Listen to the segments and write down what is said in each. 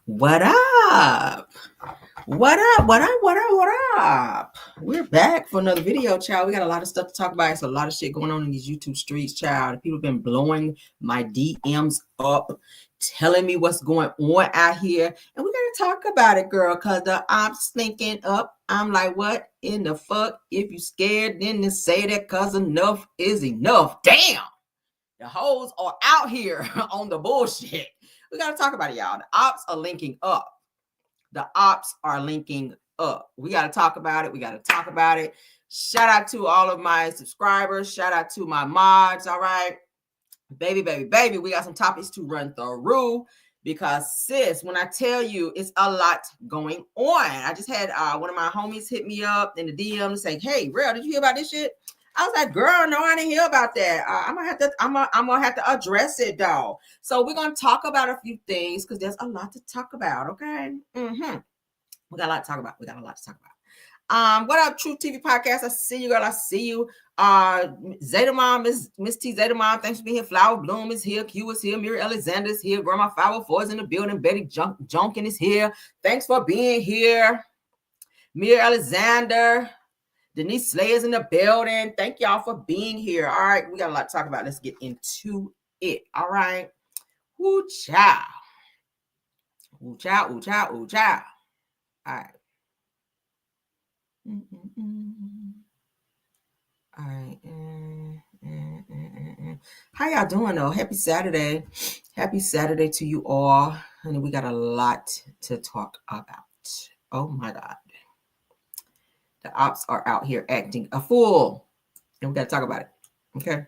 What up? What up? What up? What up? What up? We're back for another video, child. We got a lot of stuff to talk about. It's a lot of shit going on in these YouTube streets, child. People have been blowing my DMs up, telling me what's going on out here. And we got to talk about it, girl, because the ops thinking up. I'm like, what in the fuck? If you scared, then say that because enough is enough. Damn. The hoes are out here on the bullshit. We got to talk about it, y'all. The ops are linking up. The ops are linking up. We got to talk about it. We got to talk about it. Shout out to all of my subscribers. Shout out to my mods. All right. Baby, baby, baby. We got some topics to run through because, sis, when I tell you it's a lot going on. I just had one of my homies hit me up in the DM and say, hey, Real, did you hear about this shit? I was like, girl, no, I didn't hear about that. I'm gonna have to address it, though. So we're gonna talk about a few things because there's a lot to talk about. Okay. We got a lot to talk about. What up, True TV Podcast? I see you, girl. I see you. Zeta Mom, Miss T Zeta Mom, thanks for being here. Flower Bloom is here. Q is here. Miri Alexander is here. Grandma 504 is in the building. Betty Junkin is here. Thanks for being here. Miri Alexander. Denise Slayer's in the building. Thank y'all for being here. All right, we got a lot to talk about. Let's get into it. All right. Woo child. Ooh child, ooh child, ooh child. All right. All right. How y'all doing though? Happy Saturday. Happy Saturday to you all. Honey, we got a lot to talk about. Oh my God. The ops are out here acting a fool. And we got to talk about it. Okay.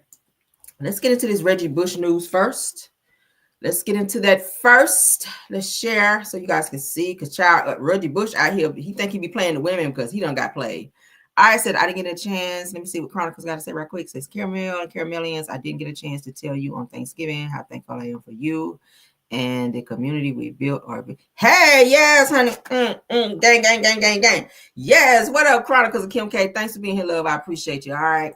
Let's get into this Reggie Bush news first. Let's get into that first. Let's share so you guys can see. Because child, Reggie Bush out here, he think he be playing the women because he done got played. I said I didn't get a chance. Let me see what Chronicles got to say right quick. It says, Caramel and Caramelians, I didn't get a chance to tell you on Thanksgiving how thankful I am for you and the community we built. Hey, yes, honey. Gang. Yes, what up, Chronicles of Kim K? Thanks for being here, love. I appreciate you. All right.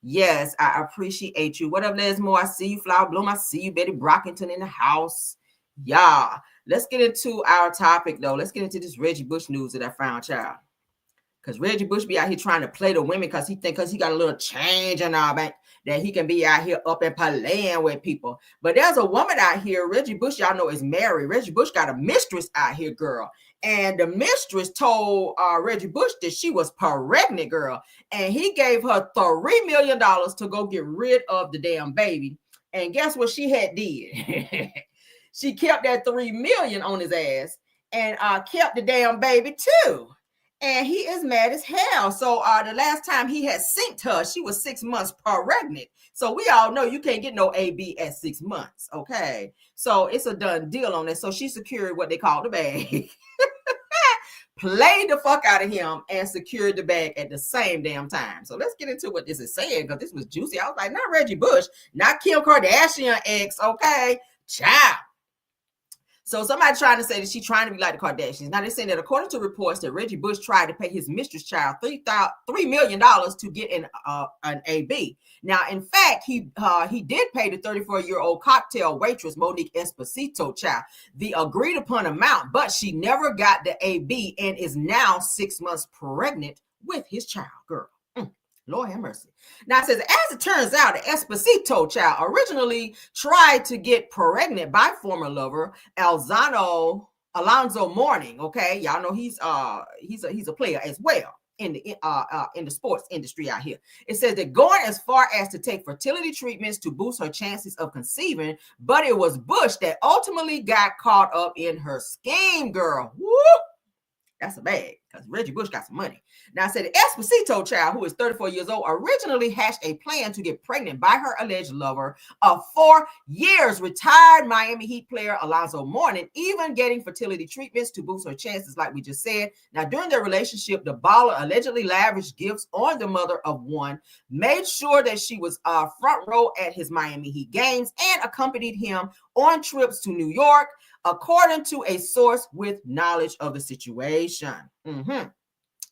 Yes, I appreciate you. What up, Lesmore? I see you, Flower Bloom. I see you, Betty Brockington in the house. Yeah. Let's get into our topic, though. Let's get into this Reggie Bush news that I found, child. Because Reggie Bush be out here trying to play the women because he got a little change in our bank that he can be out here up and playing with people. But there's a woman out here, Reggie Bush, y'all know is married. Reggie Bush got a mistress out here, girl. And the mistress told Reggie Bush that she was pregnant, girl. And he gave her $3 million to go get rid of the damn baby. And guess what she had did? She kept that $3 million on his ass and kept the damn baby too. And he is mad as hell. So the last time he had synced her, she was 6 months pregnant. So we all know you can't get no AB at 6 months. Okay. So it's a done deal on that. So she secured what they call the bag. Played the fuck out of him and secured the bag at the same damn time. So let's get into what this is saying because this was juicy. I was like, not Reggie Bush, not Kim Kardashian ex. Okay. Ciao. So somebody trying to say that she's trying to be like the Kardashians. Now they're saying that according to reports that Reggie Bush tried to pay his mistress child $3 million to get an AB. Now, in fact, he did pay the 34-year-old cocktail waitress Monique Esposito child the agreed upon amount, but she never got the AB and is now 6 months pregnant with his child, girl. Lord have mercy. Now it says, as it turns out, the Esposito child originally tried to get pregnant by former lover Alonzo Mourning. Okay, y'all know he's a player as well in the sports industry out here. It says that going as far as to take fertility treatments to boost her chances of conceiving, but it was Bush that ultimately got caught up in her scheme, girl. Woo! That's a bag because Reggie Bush got some money. Now, I said the Esposito child, who is 34 years old, originally hatched a plan to get pregnant by her alleged lover of 4 years, retired Miami Heat player Alonzo Mourning, even getting fertility treatments to boost her chances, like we just said. Now, during their relationship, the baller allegedly lavished gifts on the mother of one, made sure that she was front row at his Miami Heat games, and accompanied him on trips to New York, according to a source with knowledge of the situation.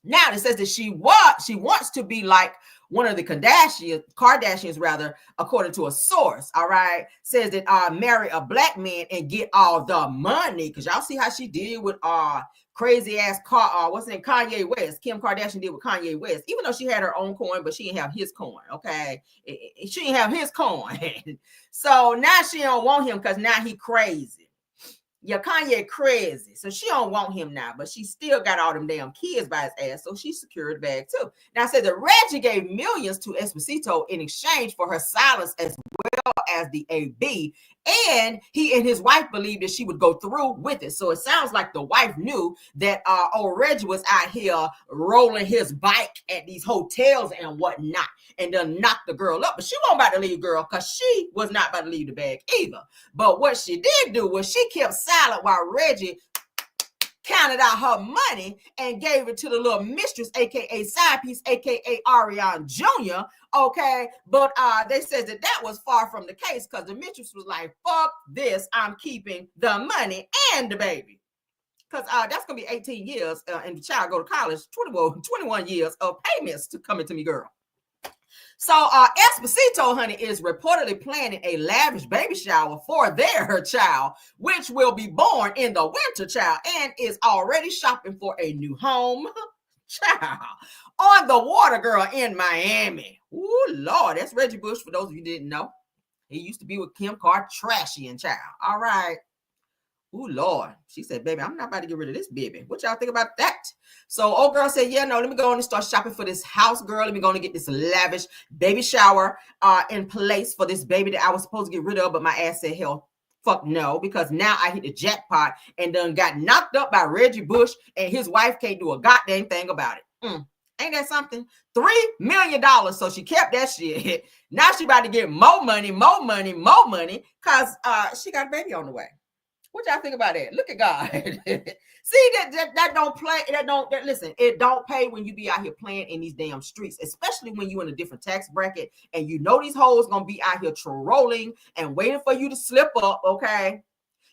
Now it says that she wants to be like one of the Kardashians rather, according to a source. All right, says that marry a black man and get all the money, because y'all see how she did with crazy ass what's in Kanye West. Kim Kardashian did with Kanye West, even though she had her own coin, but she didn't have his coin. Okay, she didn't have his coin. So now she don't want him because now he crazy. Yeah, Kanye crazy, so she don't want him now, but she still got all them damn kids by his ass, so she secured the bag too. Now, I said that Reggie gave millions to Esposito in exchange for her silence as well as the AB, and he and his wife believed that she would go through with it. So it sounds like the wife knew that old Reggie was out here rolling his bike at these hotels and whatnot, and then knocked the girl up. But she wasn't about to leave, girl, because she was not about to leave the bag either. But what she did do was she kept silent while Reggie counted out her money and gave it to the little mistress, aka side piece, aka Ariana Jr. Okay, but they said that was far from the case, because the mistress was like, fuck this, I'm keeping the money and the baby, because that's gonna be 18 years and the child go to college, 21 years of payments to coming to me, girl. So Esposito, honey, is reportedly planning a lavish baby shower for her child, which will be born in the winter, child, and is already shopping for a new home, child, on the water, girl, in Miami. Ooh, Lord, that's Reggie Bush, for those of you who didn't know. He used to be with Kim Kardashian, child. All right. Ooh, Lord. She said, baby, I'm not about to get rid of this baby. What y'all think about that? So old girl said, yeah, no, let me go on and start shopping for this house, girl. Let me go on and get this lavish baby shower in place for this baby that I was supposed to get rid of, but my ass said, hell, fuck no, because now I hit the jackpot and done got knocked up by Reggie Bush, and his wife can't do a goddamn thing about it. Ain't that something? $3 million. So she kept that shit. Now she about to get more money, because she got a baby on the way. What y'all think about that? Look at God. See, that don't play. Listen, it don't pay when you be out here playing in these damn streets, especially when you in a different tax bracket and you know these hoes gonna be out here trolling and waiting for you to slip up, okay?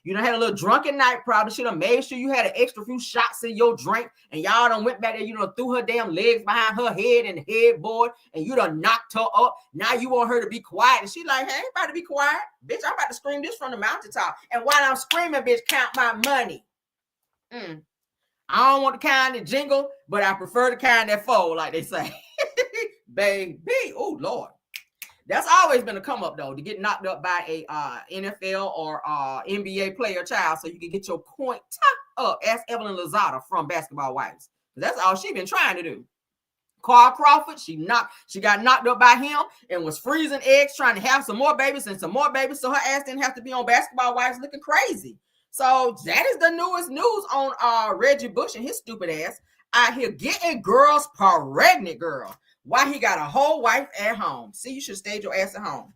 You done had a little drunken night, probably should have made sure you had an extra few shots in your drink, and y'all done went back there, you done threw her damn legs behind her head and the headboard, and you done knocked her up. Now you want her to be quiet, and she like, hey, I ain't about to be quiet. Bitch, I'm about to scream this from the mountaintop. And while I'm screaming, bitch, count my money. I don't want the kind that jingle, but I prefer the kind that fold, like they say. Baby, oh, Lord. That's always been a come up, though, to get knocked up by a NFL or NBA player child so you can get your point up. Ask Evelyn Lozada from Basketball Wives. That's all she been trying to do. Carl Crawford, she got knocked up by him and was freezing eggs trying to have some more babies, so her ass didn't have to be on Basketball Wives looking crazy. So that is the newest news on Reggie Bush and his stupid ass out here getting girls pregnant, girl. Why he got a whole wife at home? See, you should stay your ass at home.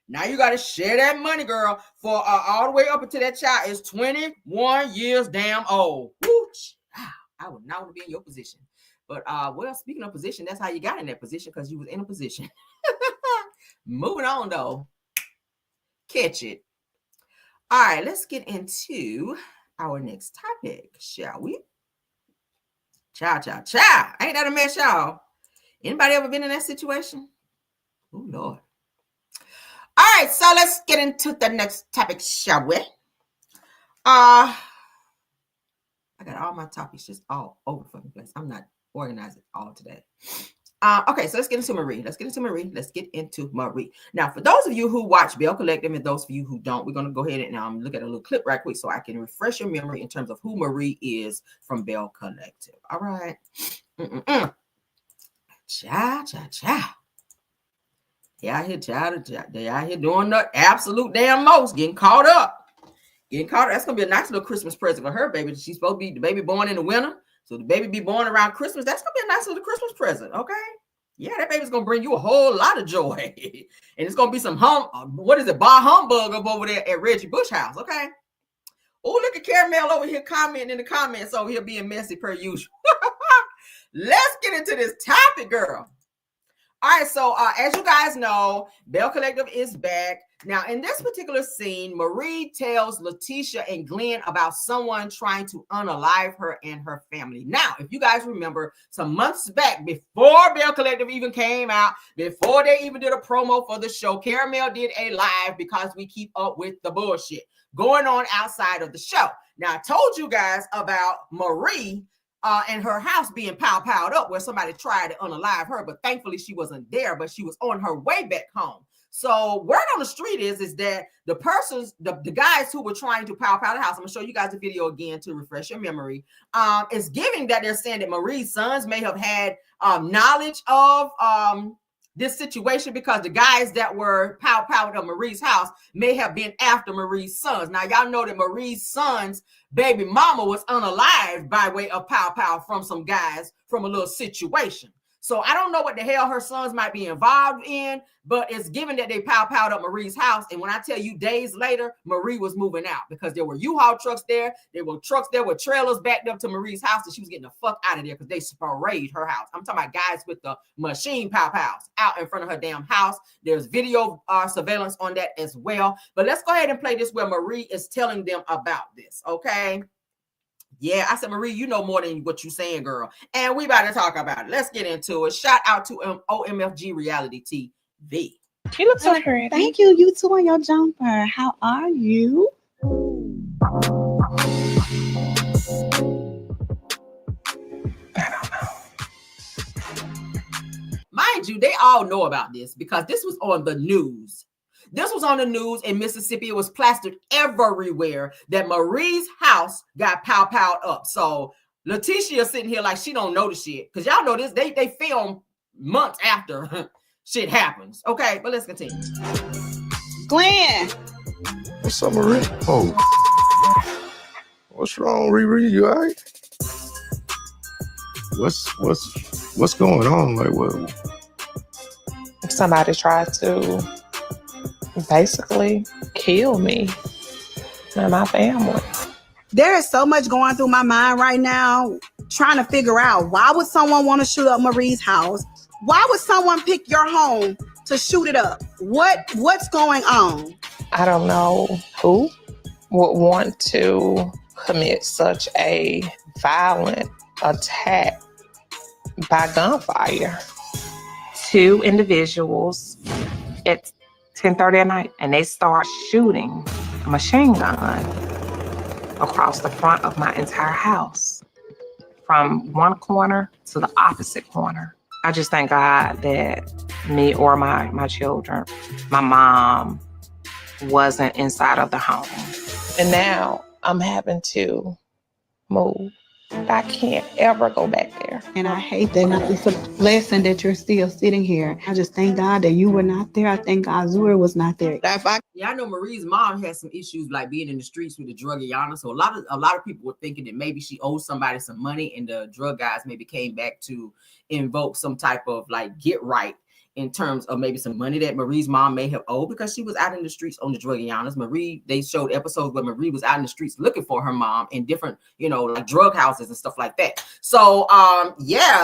Now you got to share that money, girl, for all the way up until that child is 21 years damn old. Woo, I would not want to be in your position. But, well, speaking of position, that's how you got in that position, because you was in a position. Moving on, though. Catch it. All right, let's get into our next topic, shall we? Ciao. Ain't that a mess, y'all? Anybody ever been in that situation? Oh, Lord. All right, so let's get into the next topic, shall we? I got all my topics just all over the fucking place. I'm not organizing all today. Okay, so let's get into Marie. Now, for those of you who watch Belle Collective and those of you who don't, we're going to go ahead and look at a little clip right quick so I can refresh your memory in terms of who Marie is from Belle Collective. All right. Cha. They out here doing the absolute damn most, getting caught up. That's going to be a nice little Christmas present for her, baby. She's supposed to be the baby born in the winter. So the baby be born around Christmas. That's going to be a nice little Christmas present, okay? Yeah, that baby's going to bring you a whole lot of joy. And it's going to be some bar humbug up over there at Reggie Bush house, okay? Oh, look at Caramel over here commenting in the comments over here being messy per usual. Let's get into this topic, girl. All right, so as you guys know, Belle Collective is back. Now, in this particular scene, Marie tells Letitia and Glenn about someone trying to unalive her and her family. Now, if you guys remember, some months back, before Belle Collective even came out, before they even did a promo for the show, Caramel did a live because we keep up with the bullshit going on outside of the show. Now, I told you guys about Marie and her house being piled up where somebody tried to unalive her, but thankfully she wasn't there, but she was on her way back home. So word on the street is that the persons, the guys who were trying to pile the house, I'm gonna show you guys the video again to refresh your memory, is giving that they're saying that Marie's sons may have had knowledge of this situation because the guys that were piled up Marie's house may have been after Marie's sons. Now, y'all know that Marie's sons' baby mama was unalived by way of pow from some guys from a little situation. So I don't know what the hell her sons might be involved in, but it's given that they piled up Marie's house. And when I tell you days later, Marie was moving out because there were U-Haul trucks there. There were trucks there with trailers backed up to Marie's house, and she was getting the fuck out of there because they sprayed her house. I'm talking about guys with the machine pows out in front of her damn house. There's video surveillance on that as well. But let's go ahead and play this where Marie is telling them about this, okay? Yeah, I said, Marie, you know more than what you saying, girl. And we about to talk about it. Let's get into it. Shout out to OMFG Reality TV. You look so pretty. Thank you. You too on your jumper. How are you? I don't know. Mind you, they all know about this because this was on the news. This was on the news in Mississippi. It was plastered everywhere that Marie's house got piled up. So Letitia sitting here like she don't know the shit. Because y'all know this, they film months after shit happens. Okay, but let's continue. Glenn. What's up, Marie? Oh. What's wrong, Riri? You all right? What's going on? Like what? Somebody tried to basically kill me and my family. There is so much going through my mind right now, trying to figure out why would someone want to shoot up Marie's house? Why would someone pick your home to shoot it up? What's going on? I don't know who would want to commit such a violent attack by gunfire. Two individuals at 10:30 at night, and they start shooting a machine gun across the front of my entire house from one corner to the opposite corner. I just thank God that me or my children, my mom, wasn't inside of the home. And now I'm having to move. I can't ever go back there. And I hate that. It's a blessing that you're still sitting here. I just thank God that you were not there. I thank God Zura was not there. Yeah, I know Marie's mom has some issues like being in the streets with the druggiana. So a lot of people were thinking that maybe she owed somebody some money, and the drug guys maybe came back to invoke some type of like get right in terms of maybe some money that Marie's mom may have owed because she was out in the streets on the druggianas. Marie, they showed episodes where Marie was out in the streets looking for her mom in different, like drug houses and stuff like that. So,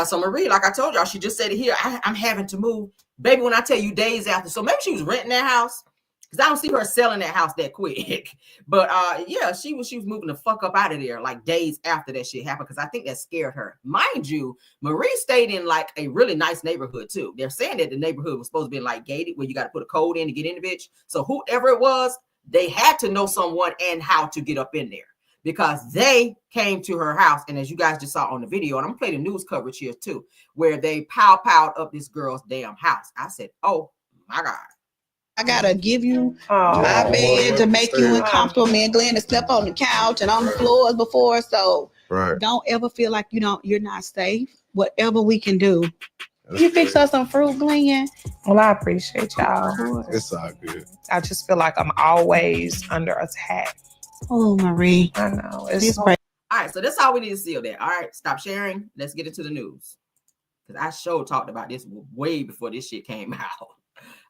so Marie, like I told y'all, she just said it here, I'm having to move. Baby, when I tell you days after, so maybe she was renting that house because I don't see her selling that house that quick. But she was moving the fuck up out of there like days after that shit happened because I think that scared her. Mind you, Marie stayed in like a really nice neighborhood too. They're saying that the neighborhood was supposed to be like gated where you got to put a code in to get in the bitch. So whoever it was, they had to know someone and how to get up in there because they came to her house. And as you guys just saw on the video, and I'm gonna play the news coverage here too, where they piled up this girl's damn house. I said, oh my God. I gotta give you my bed to make you uncomfortable. Me and Glenn have slept on the couch and on the floors before, so don't ever feel like you're not safe. Whatever we can do. You fix us some fruit, Glenn. Well, I appreciate y'all. It's all good. I just feel like I'm always under attack. Oh, Marie. I know. All right, so that's all we need to seal there. All right, stop sharing. Let's get into the news. Because I talked about this way before this shit came out.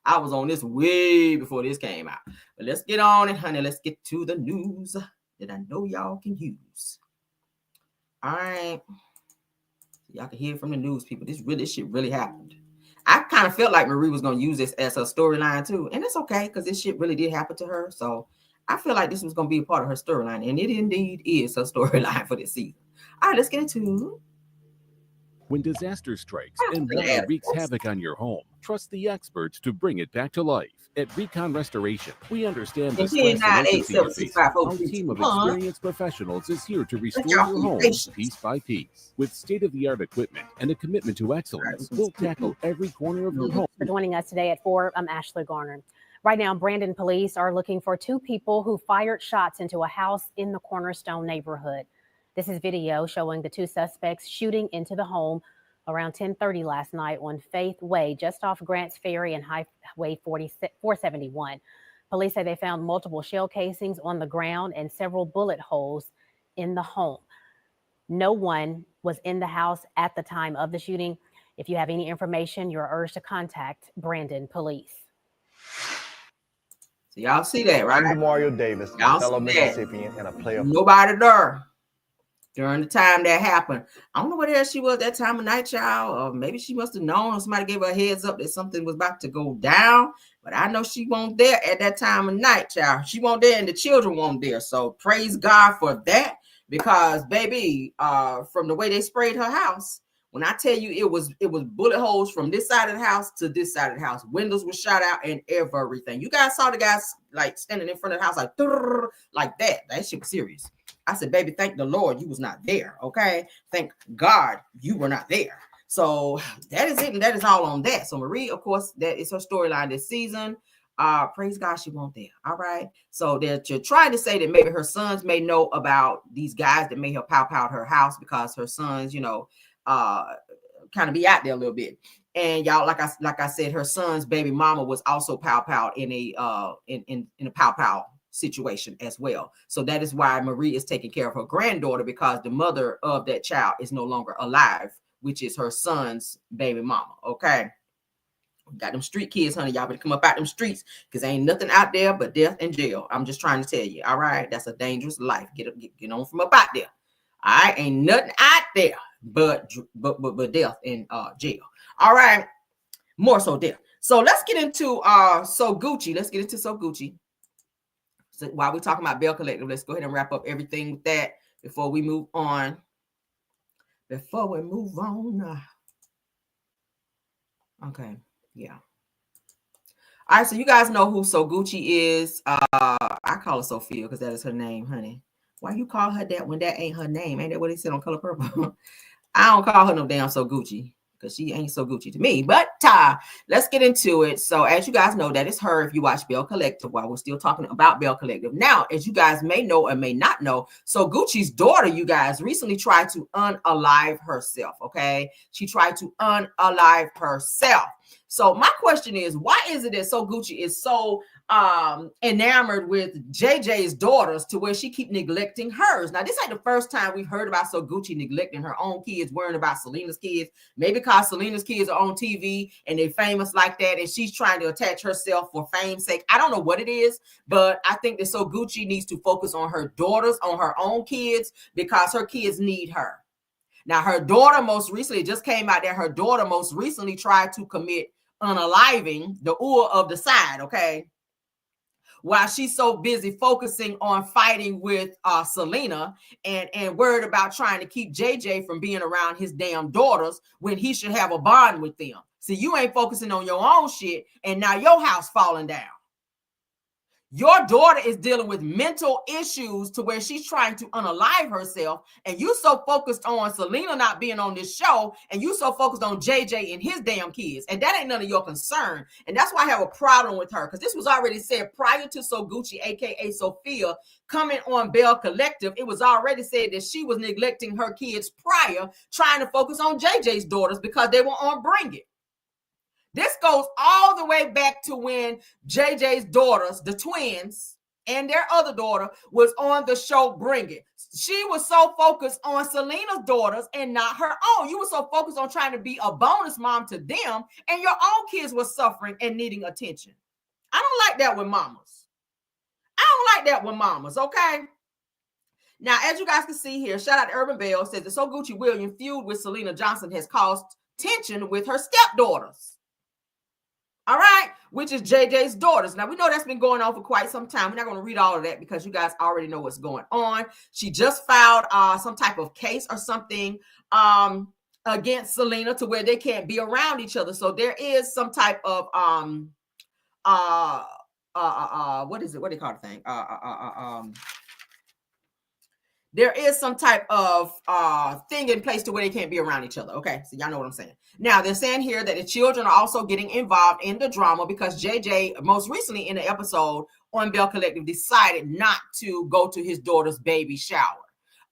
I was on this way before this came out. But let's get on it, honey. Let's get to the news that I know y'all can use. All right. Y'all can hear from the news, people. This shit really happened. I kind of felt like Marie was going to use this as her storyline too. And it's okay because this shit really did happen to her. So I feel like this was going to be a part of her storyline. And it indeed is her storyline for this season. All right, let's get into When disaster strikes and water wreaks havoc on your home, trust the experts to bring it back to life. At Recon Restoration, we understand the stress and urgency you're facing. Our team of experienced professionals is here to restore your home piece by piece. With state-of-the-art equipment and a commitment to excellence, we'll tackle every corner of your home. For joining us today at 4, I'm Ashley Garner. Right now, Brandon police are looking for 2 people who fired shots into a house in the Cornerstone neighborhood. This is video showing the 2 suspects shooting into the home around 10:30 last night on Faith Way, just off Grants Ferry and Highway 471. Police say they found multiple shell casings on the ground and several bullet holes in the home. No one was in the house at the time of the shooting. If you have any information, you're urged to contact Brandon Police. So y'all see that, right? I'm DeMario Davis, a fellow Mississippian and a player. Nobody there during the time that happened. I don't know where the hell she was that time of night, child. Or maybe she must have known, or somebody gave her a heads up that something was about to go down. But I know she wasn't there at that time of night, child. She wasn't there and the children weren't there. So praise God for that. Because, baby, from the way they sprayed her house, when I tell you it was bullet holes from this side of the house to this side of the house. Windows were shot out and everything. You guys saw the guys like standing in front of the house like that. That shit was serious. I said, baby, thank the Lord you was not there, okay? Thank God you were not there. So that is it, and that is all on that. So Marie, of course, that is her storyline this season. Praise God she won't there, all right? So they're trying to say that maybe her sons may know about these guys that may have pow out her house because her sons, you know, kind of be out there a little bit. And y'all, like I said, her son's baby mama was also pow in a in a pow situation as well. So that is why Marie is taking care of her granddaughter, because the mother of that child is no longer alive, which is her son's baby mama. Okay, got them street kids, honey. Y'all better come up out them streets, because ain't nothing out there but death and jail. I'm just trying to tell you. All right, that's a dangerous life. Get on from up out there. All right, ain't nothing out there but death and jail. All right, more so death. So let's get into So Gucci. Let's get into So Gucci. So while we're talking about Belle Collective, let's go ahead and wrap up everything with that before we move on. Okay, yeah. All right, so you guys know who So Gucci is. I call her Sophia because that is her name, honey. Why you call her that when that ain't her name? Ain't that what they said on Color Purple? I don't call her no damn So Gucci, because she ain't so Gucci to me. But let's get into it. So as you guys know, that is her if you watch Belle Collective, while we're still talking about Belle Collective. Now, as you guys may know or may not know, So Gucci's daughter, you guys, recently tried to unalive herself, okay? She tried to unalive herself. So my question is, why is it that So Gucci is so enamored with JJ's daughters to where she keep neglecting hers? Now, this ain't the first time we've heard about So Gucci neglecting her own kids, worrying about Selena's kids. Maybe because Selena's kids are on TV and they're famous like that, and she's trying to attach herself for fame's sake. I don't know what it is, but I think that So Gucci needs to focus on her daughters, on her own kids, because her kids need her. Now, her daughter most recently just came out that her daughter most recently tried to commit unaliving, the ur of the side, okay? While she's so busy focusing on fighting with Selena and worried about trying to keep JJ from being around his damn daughters when he should have a bond with them. See, you ain't focusing on your own shit, and now your house falling down. Your daughter is dealing with mental issues to where she's trying to unalive herself, and you so focused on Selena not being on this show, and you so focused on JJ and his damn kids, and that ain't none of your concern. And that's why I have a problem with her, because this was already said prior to So Gucci, aka Sophia, coming on Belle Collective. It was already said that she was neglecting her kids prior, trying to focus on JJ's daughters because they were on Bring It. This goes all the way back to when JJ's daughters, the twins, and their other daughter was on the show Bring It. She was so focused on Selena's daughters and not her own. You were so focused on trying to be a bonus mom to them, and your own kids were suffering and needing attention. I don't like that with mamas. Okay? Now, as you guys can see here, shout out to Urban Bell, says the So Gucci Williams feud with Selena Johnson has caused tension with her stepdaughters. All right, which is JJ's daughters. Now, we know that's been going on for quite some time. We're not going to read all of that because you guys already know what's going on. She just filed some type of case or something against Selena to where they can't be around each other. So there is some type of what is it? What do you call the thing? There is some type of thing in place to where they can't be around each other. Okay, so y'all know what I'm saying. Now, they're saying here that the children are also getting involved in the drama because JJ, most recently in the episode on Belle Collective, decided not to go to his daughter's baby shower.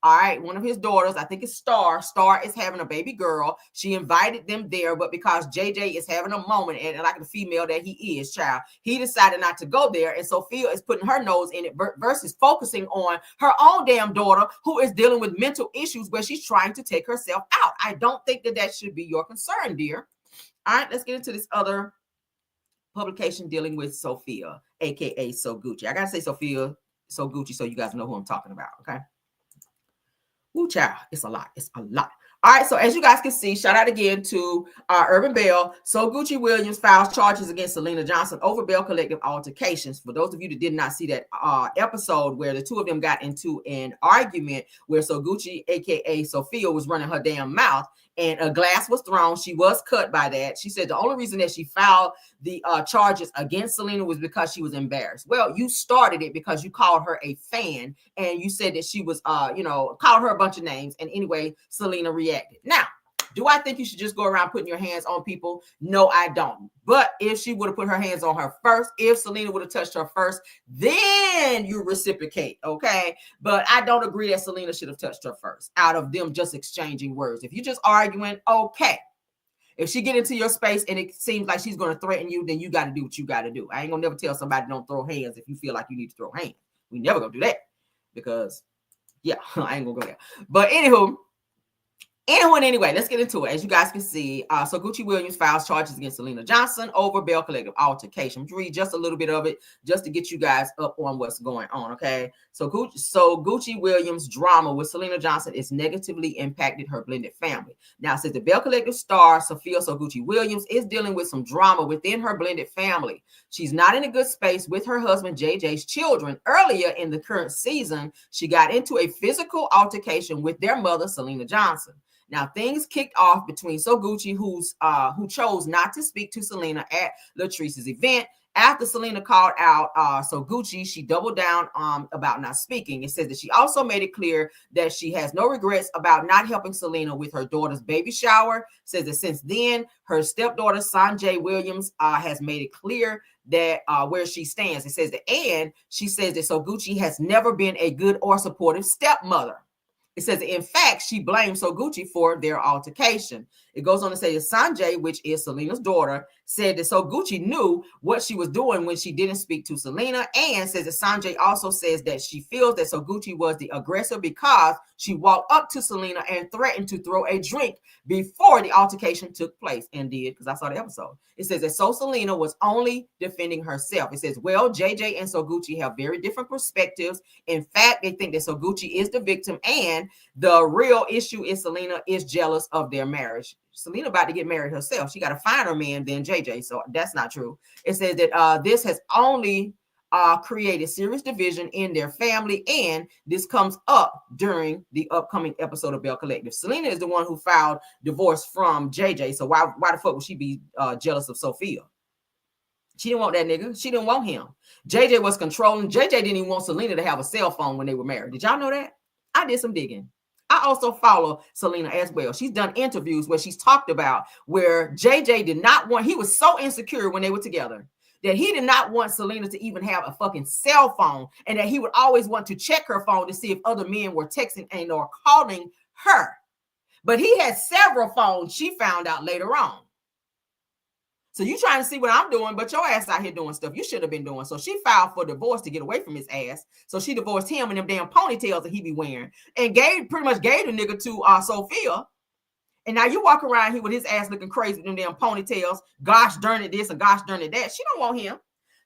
All right, one of his daughters, I think it's Star is having a baby girl. She invited them there, but because JJ is having a moment, and like the female that he is, child, he decided not to go there. And Sophia is putting her nose in it versus focusing on her own damn daughter who is dealing with mental issues where she's trying to take herself out. I don't think that should be your concern, dear. All right, let's get into this other publication dealing with Sophia, aka So Gucci. I gotta say Sophia So Gucci so you guys know who I'm talking about, okay? Woo, child, it's a lot. It's a lot. All right, so as you guys can see, shout out again to Urban Bell. So Gucci Williams files charges against Selena Johnson over Belle Collective altercations. For those of you that did not see that episode where the two of them got into an argument where So Gucci, aka Sophia, was running her damn mouth and a glass was thrown. She was cut by that. She said the only reason that she filed the charges against Selena was because she was embarrassed. Well, you started it because you called her a fan and you said that she was, called her a bunch of names. And anyway, Selena reacted. Now, do I think you should just go around putting your hands on people? No, I don't. But if she would have put her hands on her first, if Selena would have touched her first, then you reciprocate, okay? But I don't agree that Selena should have touched her first out of them just exchanging words. If you're just arguing, okay. If she get into your space and it seems like she's going to threaten you, then you got to do what you got to do. I ain't going to never tell somebody don't throw hands if you feel like you need to throw hands. We never going to do that because, yeah, I ain't going to go there. But anyway, let's get into it. As you guys can see, so Gucci Williams files charges against Selena Johnson over Belle Collective altercation. I'm going to read just a little bit of it just to get you guys up on what's going on, okay? So Gucci Williams' drama with Selena Johnson is negatively impacted her blended family. Now, since the Belle Collective star, Sophia So Gucci Williams, is dealing with some drama within her blended family. She's not in a good space with her husband, JJ's children. Earlier in the current season, she got into a physical altercation with their mother, Selena Johnson. Now, things kicked off between So Gucci, who chose not to speak to Selena at Latrice's event. After Selena called out So Gucci, she doubled down about not speaking. It says that she also made it clear that she has no regrets about not helping Selena with her daughter's baby shower. It says that since then, her stepdaughter, Sanjay Williams, has made it clear that where she stands. It says that, and she says that So Gucci has never been a good or supportive stepmother. It says, in fact, she blames So Gucci for their altercation. It goes on to say that Sanjay, which is Selena's daughter, said that So Gucci knew what she was doing when she didn't speak to Selena, and says that Sanjay also says that she feels that So Gucci was the aggressor because she walked up to Selena and threatened to throw a drink before the altercation took place, and did, because I saw the episode. It says that So Selena was only defending herself. It says, well, JJ and So Gucci have very different perspectives. In fact, they think that So Gucci is the victim, and the real issue is Selena is jealous of their marriage. Selena about to get married herself. She got a finer man than JJ, so that's not true. It says that this has only created serious division in their family, and this comes up during the upcoming episode of Belle Collective. Selena is the one who filed divorce from JJ, so why the fuck would she be jealous of Sophia? She didn't want that nigga. She didn't want him. JJ was controlling. JJ didn't even want Selena to have a cell phone when they were married. Did y'all know that? I did some digging. I also follow Selena as well. She's done interviews where she's talked about where JJ did not want, he was so insecure when they were together that he did not want Selena to even have a fucking cell phone, and that he would always want to check her phone to see if other men were texting and or calling her. But he had several phones, she found out later on. So you trying to see what I'm doing, but your ass out here doing stuff you should have been doing. So she filed for divorce to get away from his ass. So she divorced him and them damn ponytails that he be wearing, and pretty much gave the nigga to Sophia. And now you walk around here with his ass looking crazy with them damn ponytails. Gosh darn it this and gosh darn it that. She don't want him.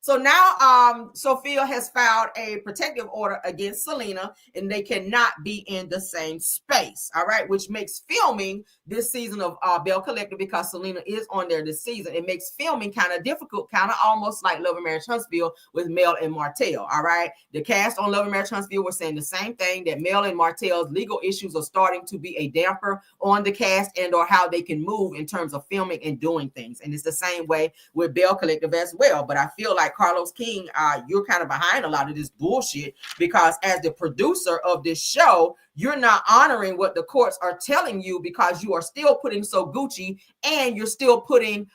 So now Sophia has filed a protective order against Selena, and they cannot be in the same space. All right, which makes filming this season of Belle Collective, because Selena is on there this season, it makes filming kind of difficult, kind of almost like Love and Marriage Huntsville with Mel and Martell. All right, the cast on Love and Marriage Huntsville were saying the same thing, that Mel and Martell's legal issues are starting to be a damper on the cast and or how they can move in terms of filming and doing things. And it's the same way with Belle Collective as well. But I feel like Carlos King, you're kind of behind a lot of this bullshit, because as the producer of this show, you're not honoring what the courts are telling you, because you are still putting So Gucci and you're still putting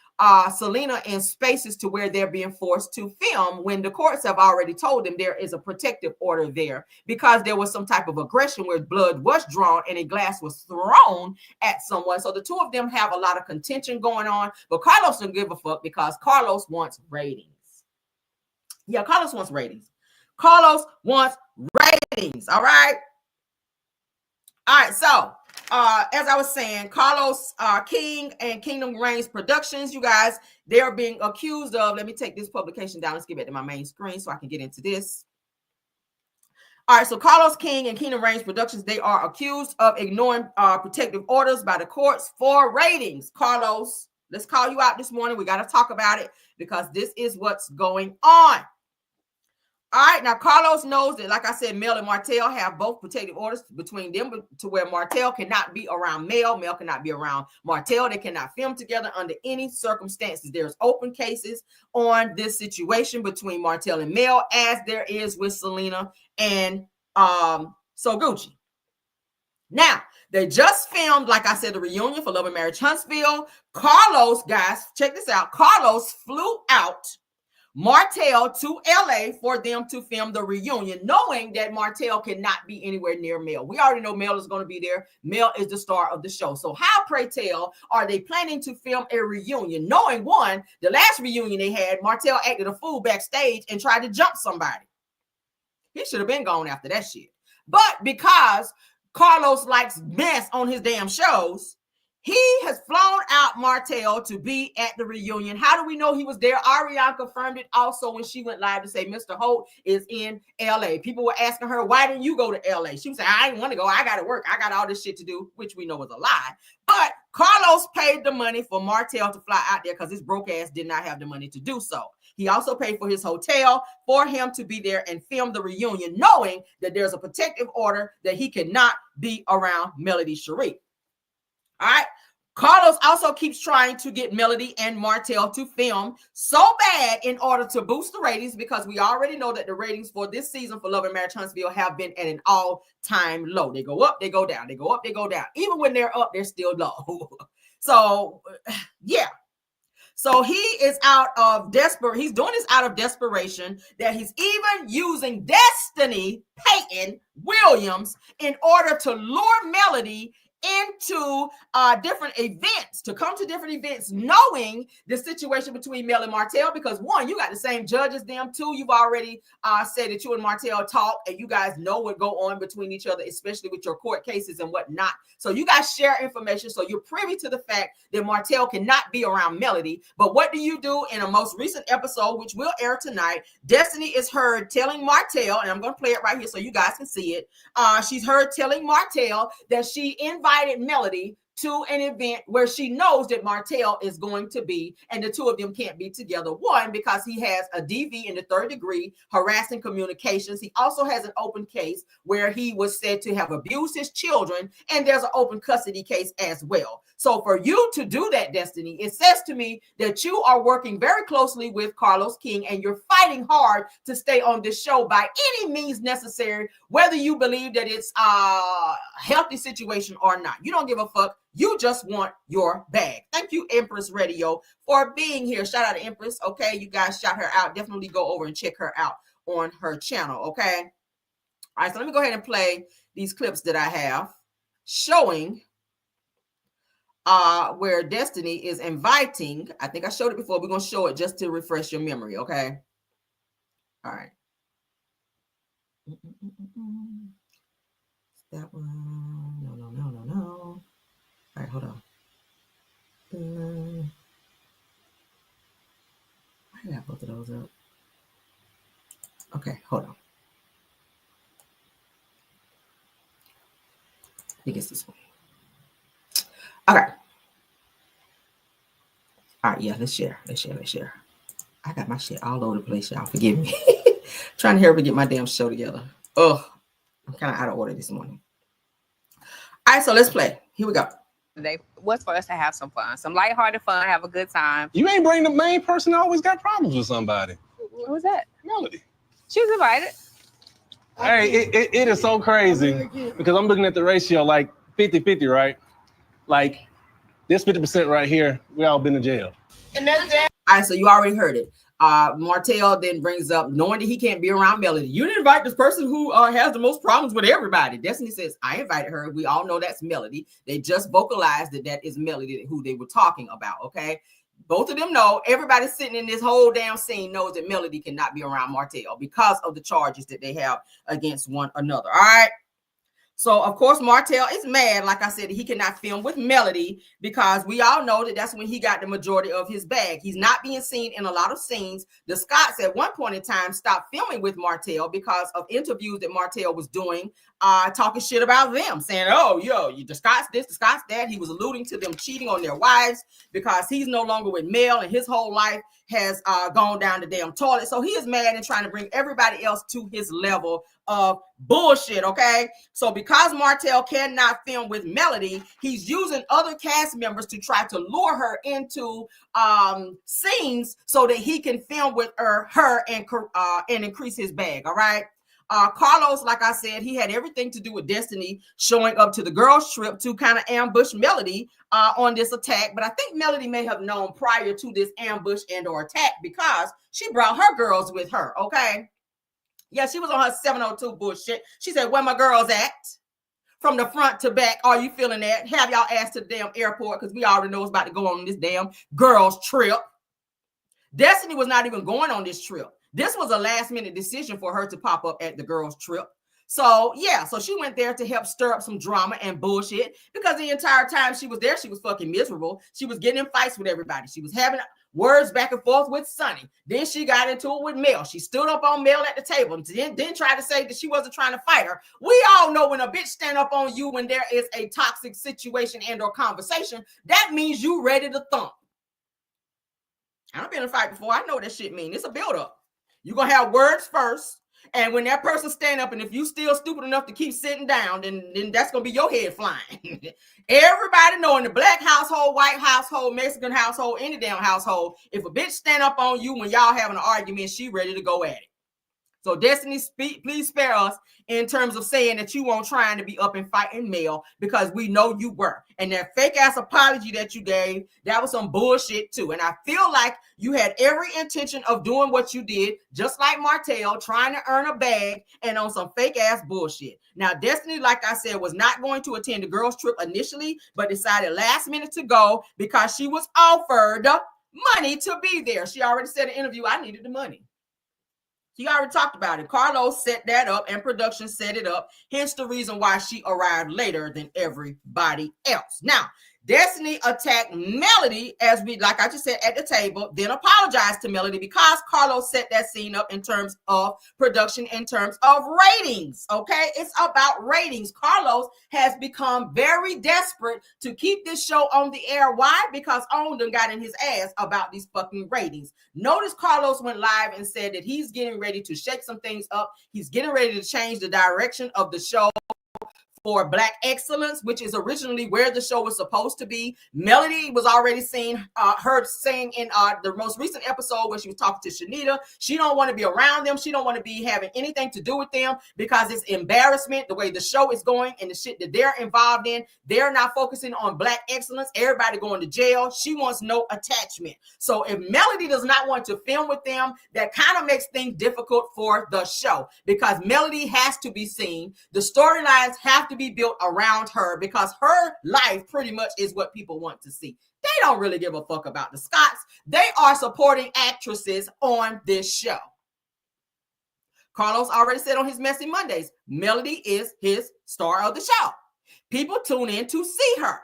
Selena in spaces to where they're being forced to film, when the courts have already told them there is a protective order there, because there was some type of aggression where blood was drawn and a glass was thrown at someone. So the two of them have a lot of contention going on, but Carlos doesn't give a fuck, because Carlos wants ratings. Yeah, Carlos wants ratings. Carlos wants ratings. All right. All right. So as I was saying, Carlos King and Kingdom Reigns Productions, you guys, they are being accused of, let me take this publication down. Let's get back to my main screen so I can get into this. All right, so Carlos King and Kingdom Reigns Productions, they are accused of ignoring protective orders by the courts for ratings. Carlos, let's call you out this morning. We got to talk about it, because this is what's going on. All right, now Carlos knows that, like I said, Mel and Martell have both protective orders between them, to where Martell cannot be around Mel, Mel cannot be around Martell. They cannot film together under any circumstances. There's open cases on this situation between Martell and Mel, as there is with Selena and So Gucci. Now, they just filmed, like I said, the reunion for Love and Marriage Huntsville. Carlos, guys, check this out. Carlos flew out Martell to LA for them to film the reunion, knowing that Martell cannot be anywhere near Mel. We already know Mel is going to be there. Mel is the star of the show. So how, pray tell, are they planning to film a reunion, knowing, one, the last reunion they had, Martell acted a fool backstage and tried to jump somebody. He should have been gone after that shit. But because Carlos likes mess on his damn shows, he has flown out Martell to be at the reunion. How do we know he was there? Ariane confirmed it also when she went live to say Mr. Holt is in LA. People were asking her, why didn't you go to LA? She was saying, I didn't want to go. I got to work. I got all this shit to do, which we know was a lie. But Carlos paid the money for Martell to fly out there, because his broke ass did not have the money to do so. He also paid for his hotel for him to be there and film the reunion, knowing that there's a protective order that he cannot be around Melody Cherie. All right. Carlos also keeps trying to get Melody and Martell to film so bad in order to boost the ratings, because we already know that the ratings for this season for Love and Marriage Huntsville have been at an all-time low. They go up, they go down. They go up, they go down. Even when they're up, they're still low. So, yeah. So he is out of he's doing this out of desperation, that he's even using Destiny Payton Williams in order to lure Melody into different events, to come to different events, knowing the situation between Mel and Martell, because one, you got the same judge as them. Two, you've already said that you and Martell talk and you guys know what go on between each other, especially with your court cases and whatnot. So you guys share information. So you're privy to the fact that Martell cannot be around Melody. But what do you do in a most recent episode, which will air tonight? Destiny is heard telling Martell, and I'm going to play it right here so you guys can see it. She's heard telling Martell that she invited Melody to an event where she knows that Martell is going to be, and the two of them can't be together. One, because he has a DV in the 3rd degree, harassing communications. He also has an open case where he was said to have abused his children, and there's an open custody case as well. So for you to do that, Destiny, it says to me that you are working very closely with Carlos King, and you're fighting hard to stay on this show by any means necessary, whether you believe that it's a healthy situation or not. You don't give a fuck. You just want your bag. Thank you, Empress Radio, for being here. Shout out to Empress. Okay, you guys shout her out. Definitely go over and check her out on her channel. Okay. All right, so let me go ahead and play these clips that I have showing where Destiny is inviting. I think I showed it before. We're going to show it just to refresh your memory. Okay. All right. That one. No. All right, hold on. I got both of those up. Okay, hold on. I think it's this one. Okay. All right, yeah, let's share. I got my shit all over the place, y'all. Forgive me. Trying to hurry up get my damn show together. Ugh, I'm kind of out of order this morning. All right, so let's play. Here we go. Today was for us to have some fun, some lighthearted fun, have a good time. You ain't bring the main person that always got problems with somebody. Who was that? Melody. She was invited. Hey, it is so crazy because I'm looking at the ratio like 50-50, right? Like this 50% right here, we all been in jail. And that's it. All right, so you already heard it. Martell then brings up knowing that he can't be around Melody. You didn't invite this person who has the most problems with everybody. Destiny says, I invited her. We all know that's Melody. They just vocalized that is Melody who they were talking about, okay? Both of them know, everybody sitting in this whole damn scene knows that Melody cannot be around Martell because of the charges that they have against one another, all right? So, of course, Martell is mad, like I said, he cannot film with Melody because we all know that that's when he got the majority of his bag. He's not being seen in a lot of scenes. The Scotts at one point in time stopped filming with Martell because of interviews that Martell was doing, talking shit about them, saying, oh, yo, the Scotts this, the Scotts that. He was alluding to them cheating on their wives because he's no longer with Mel and his whole life has gone down the damn toilet. So he is mad and trying to bring everybody else to his level of bullshit, okay? So because Martell cannot film with Melody, he's using other cast members to try to lure her into scenes so that he can film with her and increase his bag, all right? Carlos, like I said, he had everything to do with Destiny showing up to the girls' trip to kind of ambush Melody on this attack. But I think Melody may have known prior to this ambush and or attack because she brought her girls with her, okay? Yeah, she was on her 702 bullshit. She said, where my girls at? From the front to back, are you feeling that? Have y'all asked to the damn airport because we already know what's about to go on this damn girls' trip. Destiny was not even going on this trip. This was a last-minute decision for her to pop up at the girls' trip. So, yeah, so she went there to help stir up some drama and bullshit because the entire time she was there, she was fucking miserable. She was getting in fights with everybody. She was having words back and forth with Sonny. Then she got into it with Mel. She stood up on Mel at the table and then tried to say that she wasn't trying to fight her. We all know when a bitch stand up on you when there is a toxic situation and or conversation, that means you ready to thump. I've been in a fight before. I know what that shit means. It's a build-up. You're going to have words first. And when that person stand up, and if you still stupid enough to keep sitting down, then that's going to be your head flying. Everybody know in the black household, white household, Mexican household, any damn household, if a bitch stand up on you when y'all having an argument, she ready to go at it. So Destiny, please spare us in terms of saying that you weren't trying to be up and fighting Mel because we know you were. And that fake ass apology that you gave, that was some bullshit too. And I feel like you had every intention of doing what you did, just like Martell, trying to earn a bag and on some fake ass bullshit. Now, Destiny, like I said, was not going to attend the girls' trip initially, but decided last minute to go because she was offered money to be there. She already said in the interview, I needed the money. He already talked about it. Carlos set that up and production set it up. Hence the reason why she arrived later than everybody else. Now, Destiny attacked Melody as like I just said, at the table, then apologized to Melody because Carlos set that scene up in terms of production, in terms of ratings, okay? It's about ratings. Carlos has become very desperate to keep this show on the air. Why? Because Onden got in his ass about these fucking ratings. Notice Carlos went live and said that he's getting ready to shake some things up. He's getting ready to change the direction of the show for Black excellence, which is originally where the show was supposed to be. Melody was already seen, heard saying in the most recent episode when she was talking to Shanita, she don't want to be around them. She don't want to be having anything to do with them because it's embarrassment the way the show is going and the shit that they're involved in. They're not focusing on Black excellence. Everybody going to jail. She wants no attachment. So if Melody does not want to film with them, that kind of makes things difficult for the show because Melody has to be seen. The storylines have to be built around her because her life pretty much is what people want to see. They don't really give a fuck about the Scotts. They are supporting actresses on this show. Carlos already said on his Messy Mondays, Melody is his star of the show. People tune in to see her.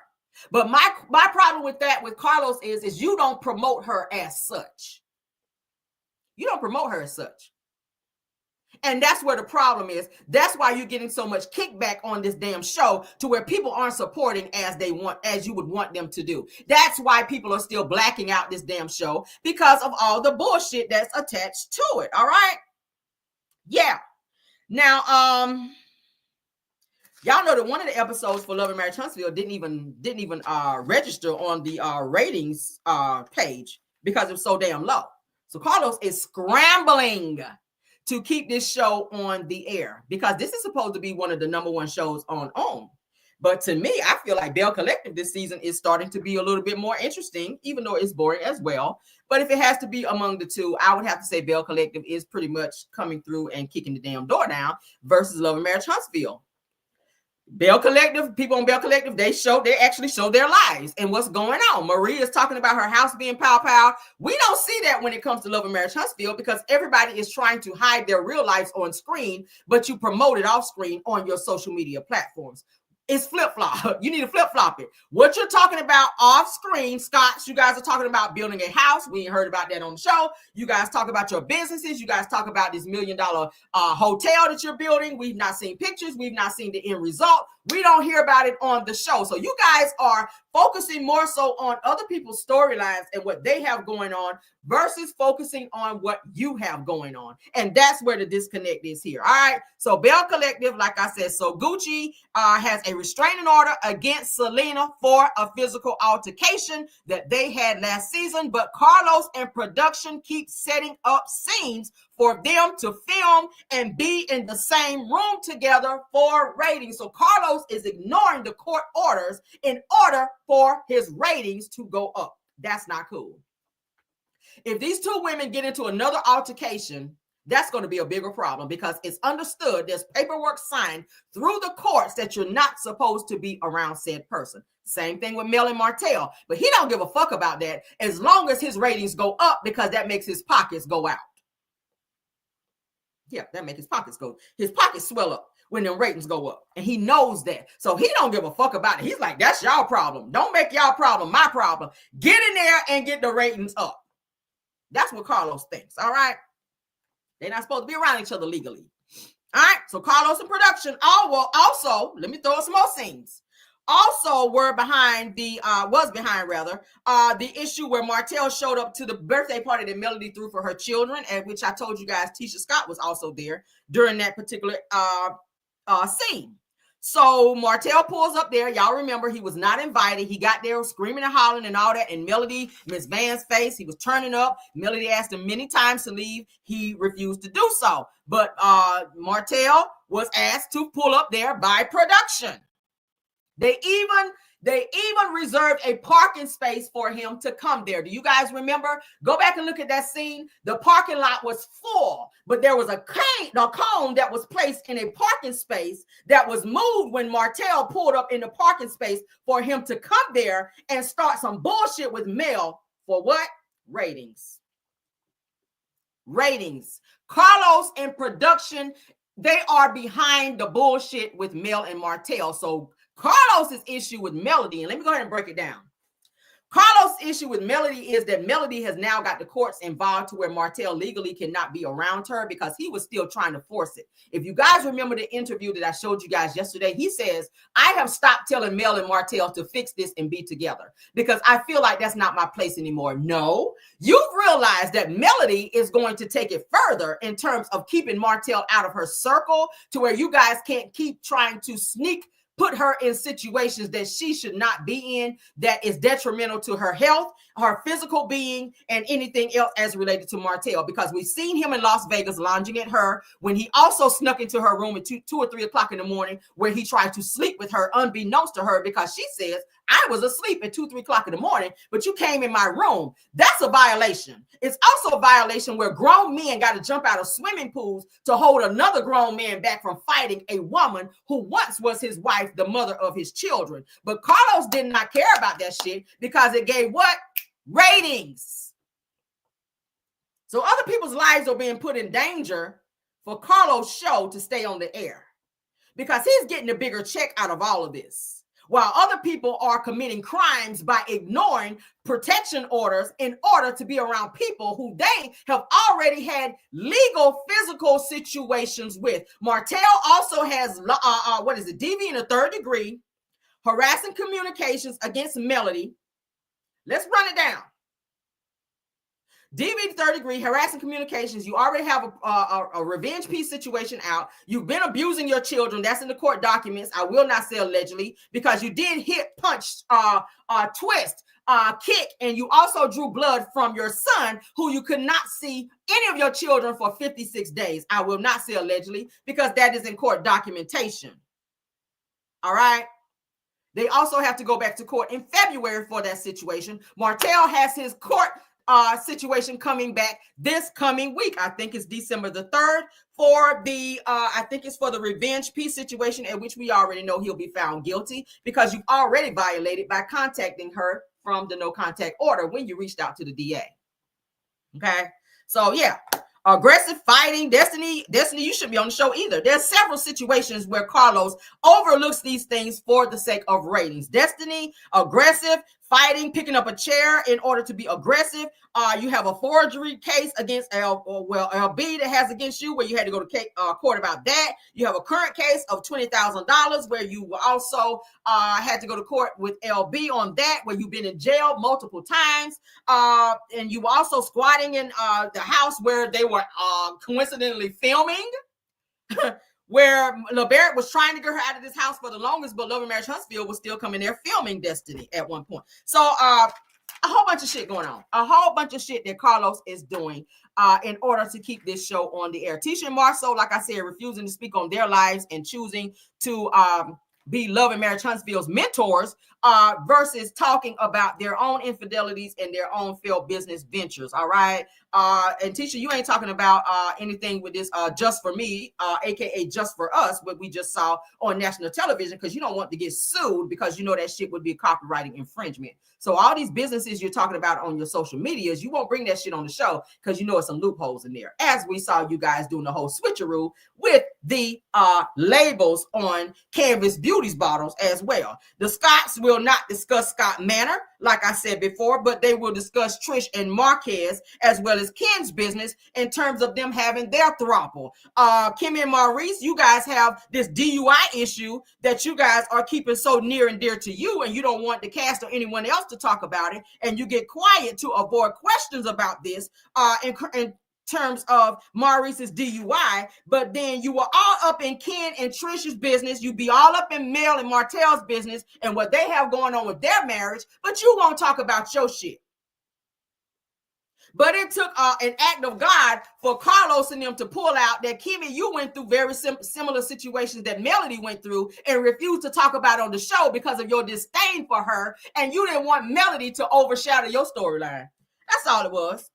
But my problem with that with Carlos is you don't promote her as such. You don't promote her as such. And that's where the problem is. That's why you're getting so much kickback on this damn show, to where people aren't supporting as you would want them to do. That's why people are still blacking out this damn show, because of all the bullshit that's attached to it. All right. Yeah. Now, y'all know that one of the episodes for Love and Marriage Huntsville didn't even register on the ratings page because it was so damn low. So Carlos is scrambling to keep this show on the air, because this is supposed to be one of the #1 shows on OWN. But to me, I feel like Belle Collective this season is starting to be a little bit more interesting, even though it's boring as well. But if it has to be among the two, I would have to say Belle Collective is pretty much coming through and kicking the damn door down versus Love and Marriage Huntsville. Belle Collective, people on Belle Collective, they actually show their lives and what's going on. Maria is talking about her house being pow. We don't see that when it comes to Love and Marriage Huntsville, because everybody is trying to hide their real lives on screen, but you promote it off screen on your social media platforms. It's flip-flop. You need to flip-flop it. What you're talking about off screen, Scotts, you guys are talking about building a house. We ain't heard about that on the show. You guys talk about your businesses. You guys talk about this $1 million hotel that you're building. We've not seen pictures. We've not seen the end result. We don't hear about it on the show. So you guys are focusing more so on other people's storylines and what they have going on versus focusing on what you have going on. And that's where the disconnect is here. All right. So Belle Collective, like I said, so Gucci has a restraining order against Selena for a physical altercation that they had last season. But Carlos and production keep setting up scenes for them to film and be in the same room together for ratings. So Carlos is ignoring the court orders in order for his ratings to go up. That's not cool. If these two women get into another altercation, that's going to be a bigger problem, because it's understood, there's paperwork signed through the courts that you're not supposed to be around said person. Same thing with Mel and Martell, but he don't give a fuck about that as long as his ratings go up, because that makes his pockets go out. Yeah, that makes his pockets swell up when the ratings go up, and he knows that. So he don't give a fuck about it. He's like, that's y'all problem. Don't make y'all problem my problem. Get in there and get the ratings up. That's what Carlos thinks. All right. They're not supposed to be around each other legally. All right. So Carlos and production also, let me throw some more scenes. Also was behind the issue where Martell showed up to the birthday party that Melody threw for her children, at which I told you guys Tisha Scott was also there during that particular scene. So Martell pulls up there. Y'all remember he was not invited. He got there screaming and hollering and all that. And Melody, Miss Van's face, he was turning up. Melody asked him many times to leave. He refused to do so. But Martell was asked to pull up there by production. They even reserved a parking space for him to come there. Do you guys remember? Go back and look at that scene. The parking lot was full, but there was a cone that was placed in a parking space that was moved when Martell pulled up in the parking space for him to come there and start some bullshit with Mel for what? Ratings. Ratings. Carlos and production, they are behind the bullshit with Mel and Martell. So Carlos's issue with Melody, and let me go ahead and break it down. Carlos' issue with Melody is that Melody has now got the courts involved to where Martell legally cannot be around her, because he was still trying to force it. If you guys remember the interview that I showed you guys yesterday, he says, I have stopped telling Mel and Martell to fix this and be together because I feel like that's not my place anymore. No, you've realized that Melody is going to take it further in terms of keeping Martell out of her circle, to where you guys can't keep trying to put her in situations that she should not be in, that is detrimental to her health, her physical being, and anything else as related to Martell. Because we've seen him in Las Vegas lounging at her, when he also snuck into her room at 2 or 3 o'clock in the morning, where he tried to sleep with her unbeknownst to her, because she says, I was asleep at 2, 3 o'clock in the morning, but you came in my room. That's a violation. It's also a violation where grown men got to jump out of swimming pools to hold another grown man back from fighting a woman who once was his wife, the mother of his children. But Carlos did not care about that shit, because it gave what? Ratings. So other people's lives are being put in danger for Carlos' show to stay on the air, because he's getting a bigger check out of all of this. while other people are committing crimes by ignoring protection orders in order to be around people who they have already had legal physical situations with. Martell also has DV in the 3rd degree, harassing communications against Melody. Let's run it down. DV 3rd degree, harassing communications. You already have a revenge piece situation out. You've been abusing your children. That's in the court documents. I will not say allegedly, because you did hit, punch, twist, kick, and you also drew blood from your son, who you could not see any of your children for 56 days. I will not say allegedly, because that is in court documentation. All right. They also have to go back to court in February for that situation. Martell has his court situation coming back this coming week. I think it's December the 3rd for the I think it's for the revenge piece situation, at which we already know he'll be found guilty, because you've already violated by contacting her from the no contact order when you reached out to the DA. Okay, so yeah, aggressive fighting. Destiny, you shouldn't be on the show either. There's several situations where Carlos overlooks these things for the sake of ratings. Destiny, aggressive fighting, picking up a chair in order to be aggressive. You have a forgery case against LB that has against you, where you had to go to court about that. You have a current case of $20,000 where you also had to go to court with LB on that, where you've been in jail multiple times. And you were also squatting in the house where they were coincidentally filming. Where LeBarrett was trying to get her out of this house for the longest, but Love and Marriage Huntsville was still coming there filming Destiny at one point. So a whole bunch of shit going on. A whole bunch of shit that Carlos is doing in order to keep this show on the air. Tisha and Marceau, like I said, refusing to speak on their lives and choosing to be Love and Marriage Huntsville's mentors versus talking about their own infidelities and their own failed business ventures. All right. And Tisha, you ain't talking about anything with this Just For Me, aka Just For Us, what we just saw on national television, because you don't want to get sued, because you know that shit would be copywriting infringement. So all these businesses you're talking about on your social medias, you won't bring that shit on the show, because you know it's some loopholes in there, as we saw you guys doing the whole switcheroo with the labels on Canvas Beauty's bottles as well. The Scotts will not discuss Scott Manor, like I said before, but they will discuss Trish and Marquez, as well as Ken's business, in terms of them having their throuple. Kimmy and Maurice, you guys have this DUI issue that you guys are keeping so near and dear to you, and you don't want the cast or anyone else to talk about it, and you get quiet to avoid questions about this in terms of Maurice's DUI, but then you were all up in Ken and Trish's business. You be all up in Mel and Martell's business and what they have going on with their marriage, but you won't talk about your shit. But it took an act of God for Carlos and them to pull out that, Kimmy, you went through very similar situations that Melody went through and refused to talk about on the show because of your disdain for her, and you didn't want Melody to overshadow your storyline. That's all it was.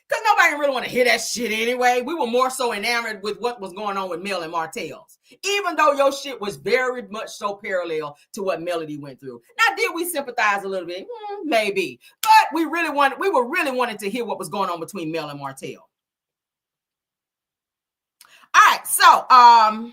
Because nobody really want to hear that shit anyway. We were more so enamored with what was going on with Mel and Martell's, even though your shit was very much so parallel to what Melody went through. Now, did we sympathize a little bit? Maybe. But we were really wanting to hear what was going on between Mel and Martell. All right, so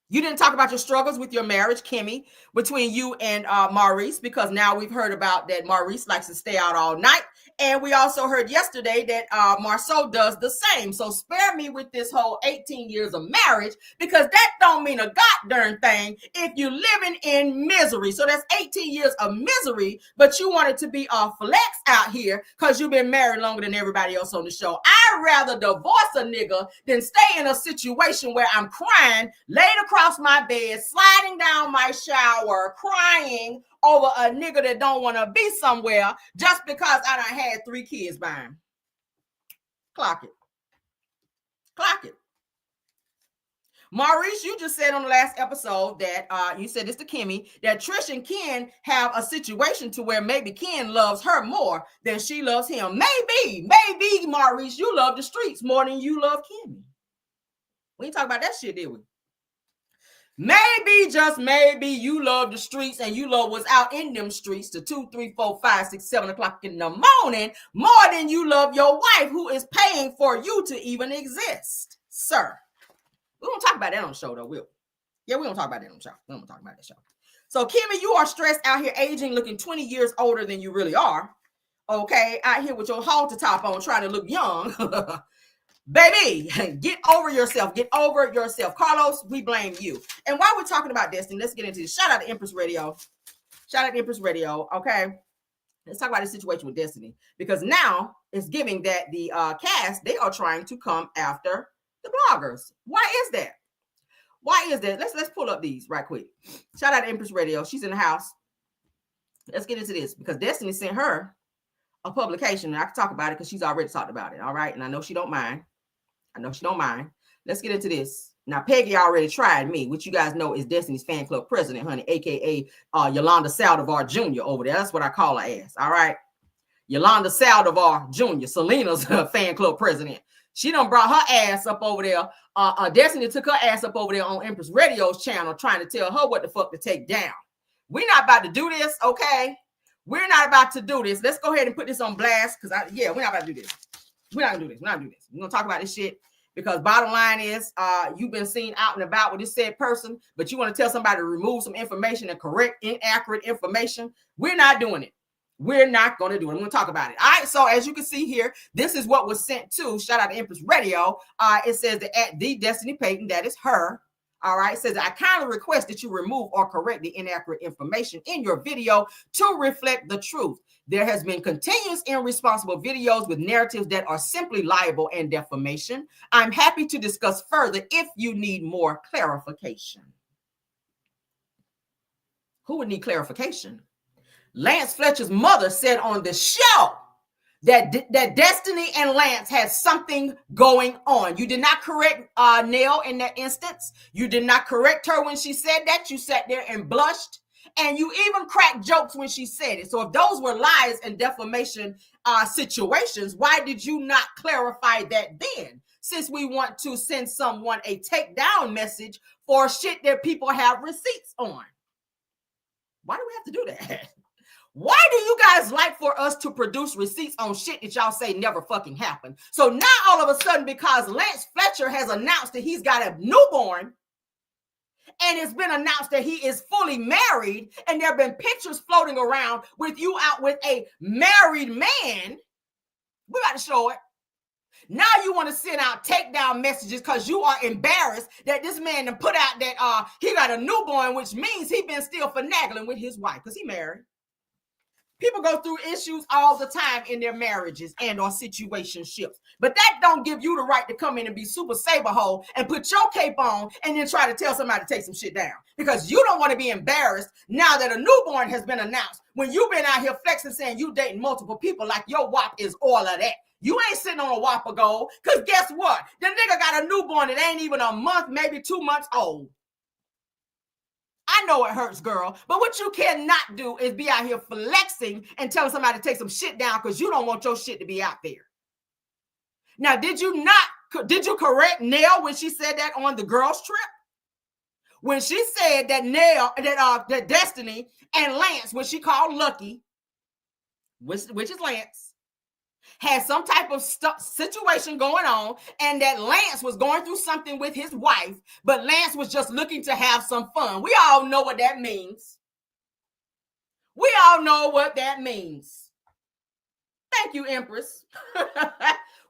you didn't talk about your struggles with your marriage, Kimmy, between you and Maurice, because now we've heard about that Maurice likes to stay out all night. And we also heard yesterday that Marceau does the same. So spare me with this whole 18 years of marriage, because that don't mean a goddamn thing if you're living in misery. So that's 18 years of misery, but you wanted to be a flex out here because you've been married longer than everybody else on the show. I'd rather divorce a nigga than stay in a situation where I'm crying, laid across my bed, sliding down my shower, crying over a nigga that don't want to be somewhere just because I done had 3 kids by him. Clock it. Clock it. Maurice, you just said on the last episode that you said this to Kimmy, that Trish and Ken have a situation to where maybe Ken loves her more than she loves him. Maybe, Maurice, you love the streets more than you love Kimmy. We ain't talk about that shit, did we? Maybe, just maybe, you love the streets and you love what's out in them streets to 2, 3, 4, 5, 6, 7 o'clock in the morning more than you love your wife, who is paying for you to even exist, sir. We won't talk about that on the show, though, will we? Yeah, we don't talk about that on the show. We don't talk about that show. So, Kimmy, you are stressed out here, aging, looking 20 years older than you really are. Okay, out here with your halter top on, trying to look young. Baby, get over yourself. Get over yourself. Carlos, we blame you. And while we're talking about Destiny, let's get into this. Shout out to Empress Radio. Shout out to Empress Radio. Okay, let's talk about the situation with Destiny. Because now it's giving that the cast, they are trying to come after the bloggers. Why is that? Why is that? Let's pull up these right quick. Shout out to Empress Radio. She's in the house. Let's get into this because Destiny sent her a publication. And I can talk about it because she's already talked about it. All right. And I know she don't mind. Let's get into this. Now, Peggy already tried me, which you guys know is Destiny's fan club president, honey, aka Yolanda Saldivar Jr. over there. That's what I call her ass. All right. Yolanda Saldivar Jr., Selena's fan club president. She done brought her ass up over there. Destiny took her ass up over there on Empress Radio's channel trying to tell her what the fuck to take down. We're not about to do this, okay? We're not about to do this. Let's go ahead and put this on blast because, we're not about to do this. We're not going to do this. We're going to talk about this shit because bottom line is you've been seen out and about with this said person, but you want to tell somebody to remove some information and correct inaccurate information. We're not doing it. We're not going to do it. I'm going to talk about it. All right. So as you can see here, this is what was sent to, shout out to Empress Radio. It says that at the Destiny Payton, that is her. All right. It says, I kindly request that you remove or correct the inaccurate information in your video to reflect the truth. There has been continuous irresponsible videos with narratives that are simply libel and defamation. I'm happy to discuss further if you need more clarification. Who would need clarification? Lance Fletcher's mother said on the show that Destiny and Lance had something going on. You did not correct Nell in that instance. You did not correct her when she said that. You sat there and blushed. And you even cracked jokes when she said it. So if those were lies and defamation situations, why did you not clarify that then? Since we want to send someone a takedown message for shit that people have receipts on. Why do we have to do that? Why do you guys like for us to produce receipts on shit that y'all say never fucking happened? So now all of a sudden, because Lance Fletcher has announced that he's got a newborn, and it's been announced that he is fully married, and there have been pictures floating around with you out with a married man, we got to show it. Now you want to send out takedown messages because you are embarrassed that this man done put out that he got a newborn, which means he been still finagling with his wife because he married. People go through issues all the time in their marriages and or situationships. But that don't give you the right to come in and be super saber hole and put your cape on and then try to tell somebody to take some shit down. Because you don't want to be embarrassed now that a newborn has been announced when you've been out here flexing saying you dating multiple people like your WAP is all of that. You ain't sitting on a WAP of gold because guess what? The nigga got a newborn that ain't even a month, maybe 2 months old. I know it hurts, girl, but what you cannot do is be out here flexing and telling somebody to take some shit down because you don't want your shit to be out there. Now, did you correct Nell when she said that on the girls' trip? When she said that that Destiny and Lance, when she called Lucky, which is Lance, had some type of situation going on and that Lance was going through something with his wife, but Lance was just looking to have some fun. We all know what that means. We all know what that means. Thank you, Empress.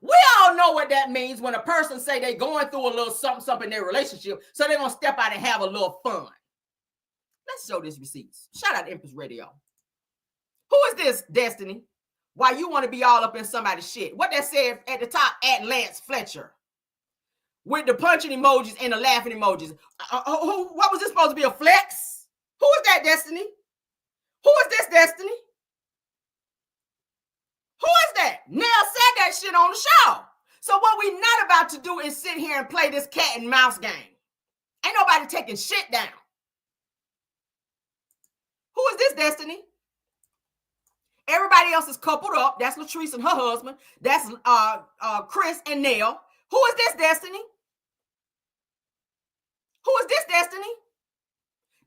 We all know what that means when a person say they going through a little something in their relationship, so they're going to step out and have a little fun. Let's show this receipts. Shout out to Empress Radio. Who is this, Destiny? Why you want to be all up in somebody's shit? What that said at the top, at Lance Fletcher. With the punching emojis and the laughing emojis. What was this supposed to be, a flex? Who is that, Destiny? Who is this, Destiny? Who is that? Nell said that shit on the show. So what we not about to do is sit here and play this cat and mouse game. Ain't nobody taking shit down. Who is this, Destiny? Everybody else is coupled up. That's Latrice and her husband. That's Chris and Nell. Who is this, Destiny? Who is this, Destiny?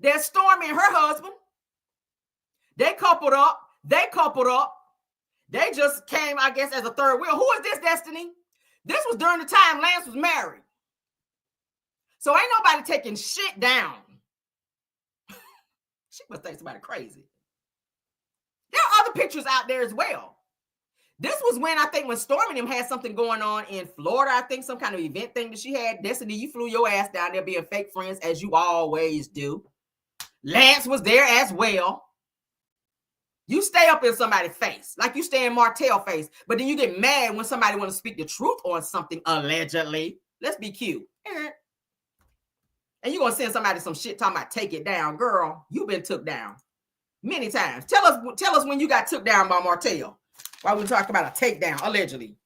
There's Stormy and her husband. They coupled up. They just came, I guess, as a third wheel. Who is this, Destiny? This was during the time Lance was married. So ain't nobody taking shit down. She must think somebody crazy. There are other pictures out there as well. This was when I think when Stormy and them had something going on in Florida. I think some kind of event thing that she had. Destiny, you flew your ass down there being fake friends as you always do. Lance was there as well. You stay up in somebody's face, like you stay in Martell's face, but then you get mad when somebody want to speak the truth on something, allegedly. Let's be cute. And you're going to send somebody some shit talking about take it down. Girl, you've been took down many times. Tell us when you got took down by Martell. Why we talk about a takedown, allegedly.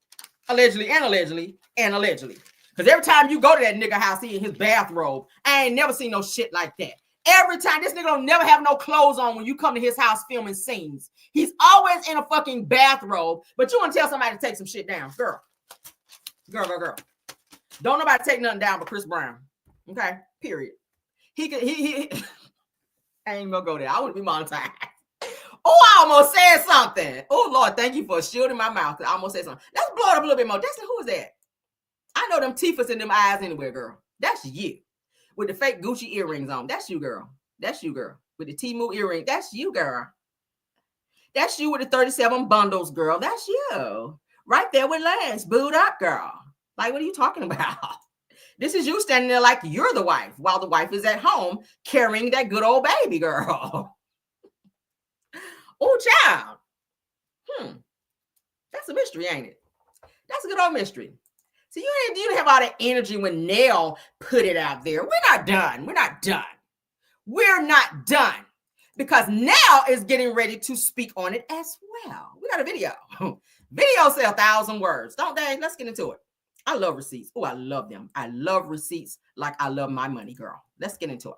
Allegedly and allegedly and allegedly. Because every time you go to that nigga house, he in his bathrobe. I ain't never seen no shit like that. Every time, this nigga don't never have no clothes on when you come to his house filming scenes. He's always in a fucking bathrobe. But you want to tell somebody to take some shit down. Girl. Don't nobody take nothing down but Chris Brown. Okay? Period. He I ain't gonna go there. I want to be monetized. Oh, I almost said something. Oh, Lord, thank you for shielding my mouth. I almost said something. Let's blow it up a little bit more. Destiny, who is that? I know them teethers in them eyes anywhere, girl. That's you. With the fake Gucci earrings on. That's you, girl. That's you, girl. With the Temu earring. That's you, girl. That's you with the 37 bundles, girl. That's you. Right there with Lance. Booed up, girl. Like, what are you talking about? This is you standing there like you're the wife while the wife is at home carrying that good old baby, girl. Oh, child. That's a mystery, ain't it? That's a good old mystery. So you didn't have all that energy when Nell put it out there. We're not done. We're not done. Because Nell is getting ready to speak on it as well. We got a video. Videos say 1,000 words, don't they? Let's get into it. I love receipts. Oh, I love them. I love receipts like I love my money, girl. Let's get into it.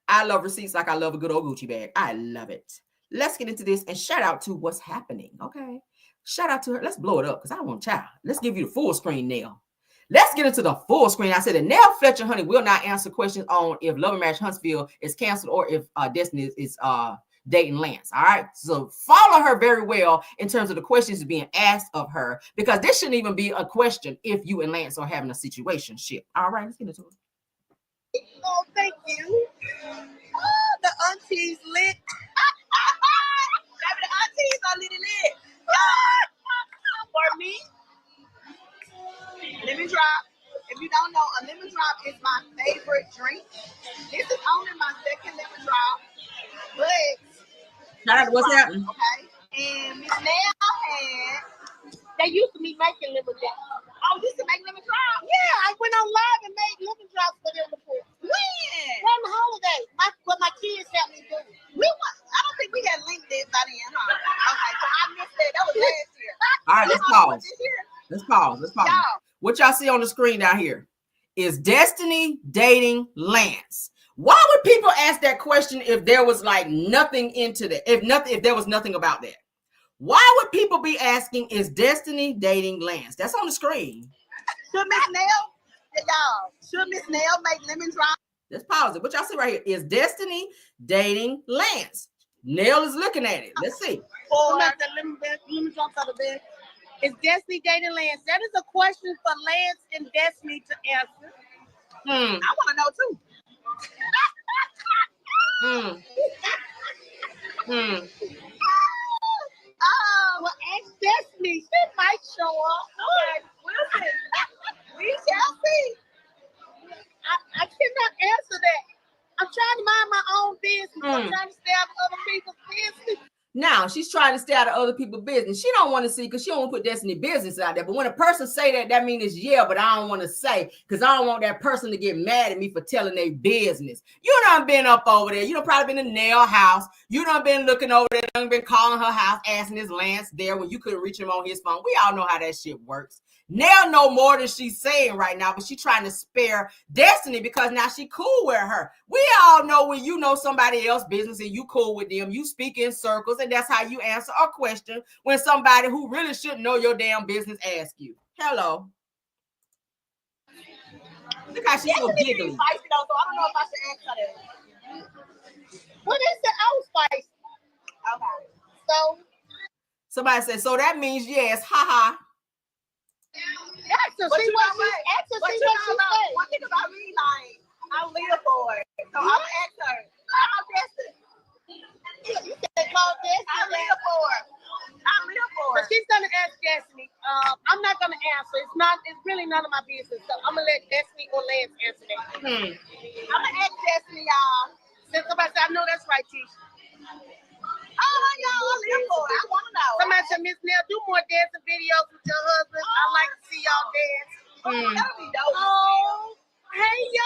I love receipts like I love a good old Gucci bag. I love it. Let's get into this and shout out to what's happening, okay? Shout out to her. Let's blow it up because I want child. Let's give you the full screen, Nell. Let's get into the full screen. I said that Nell Fletcher, honey, will not answer questions on if Love and Marriage Huntsville is canceled or if Destiny is dating Lance, all right? So follow her very well in terms of the questions being asked of her because this shouldn't even be a question if you and Lance are having a situationship. All right, let's get into it. Oh, thank you. Oh, the aunties lit. The aunties are lit. For me, lemon drop. If you don't know, a lemon drop is my favorite drink. This is only my second lemon drop, but what's happening? Okay, and Miss Nell had. They used to be making lemon drops. Oh, used to make lemon drops? Yeah, I went on live and made lemon drops for them before. When? During the holiday. What my kids helped me do. I don't think we had linked it by then, huh? Okay, so I missed that. That was last year. All right, let's pause. Let's pause. What y'all see on the screen down here is Destiny dating Lance. Why would people ask that question if there was like nothing into that? If there was nothing about that? Why would people be asking, is Destiny dating Lance? That's on the screen. Should Miss Nell make lemon drops? Let's pause it. What y'all see right here is Destiny dating Lance. Nell is looking at it. Let's see. Or the lemon drops out of bed. Is Destiny dating Lance? That is a question for Lance and Destiny to answer. I want to know too. Oh, well, ask Destiny. She might show up. Okay, we'll see. We shall see. I cannot answer that. I'm trying to mind my own business. I'm trying to stay out of other people's business. Now, she's trying to stay out of other people's business. She don't want to see because she don't want to put Destiny business out there. But when a person say that, that means it's but I don't want to say because I don't want that person to get mad at me for telling their business. You done been up over there. You done probably been in Nell house. You done been looking over there. Done been calling her house, asking this Lance there when you couldn't reach him on his phone. We all know how that shit works. Nell know more than she's saying right now, but she's trying to spare Destiny because now she cool with her. We all know when you know somebody else's business and you cool with them, you speak in circles, and that's how you answer a question when somebody who really shouldn't know your damn business asks you. Hello. Look how she's so giggly. So I don't know if I should ask her that. What is the spicy? Okay. So somebody said, so that means yes, haha. One thing about me, I live for it. So I'm gonna ask her. Call Destiny. You said call Destiny. I live for it. I live for it. But she's gonna ask Destiny. I'm not gonna answer. It's really none of my business. So I'm gonna let Destiny or Lance answer that. I'm gonna ask Destiny, y'all. Since somebody said, I know that's right, Tisha. Oh, y'all, I live for it. I wanna know. Somebody said, Miss Nell, do more dancing videos with your husband. I like to see y'all dance. That'll be dope. Oh, hey, yo.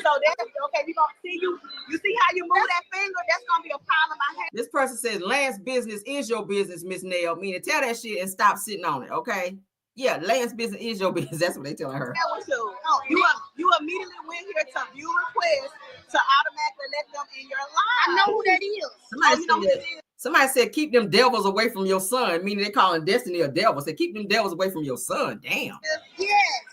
So that's okay. We gonna see you. You see how you move that finger? That's gonna be a pile of my head. This person says, Lance business is your business, Miss Nell. Meaning tell that shit and stop sitting on it, okay? Yeah, Lance business is your business. That's what they telling her. You immediately went here to view requests to automatically let them in your line. I know who that is. Somebody said, keep them devils away from your son, meaning they calling Destiny a devil. Said, keep them devils away from your son. Damn. Yes.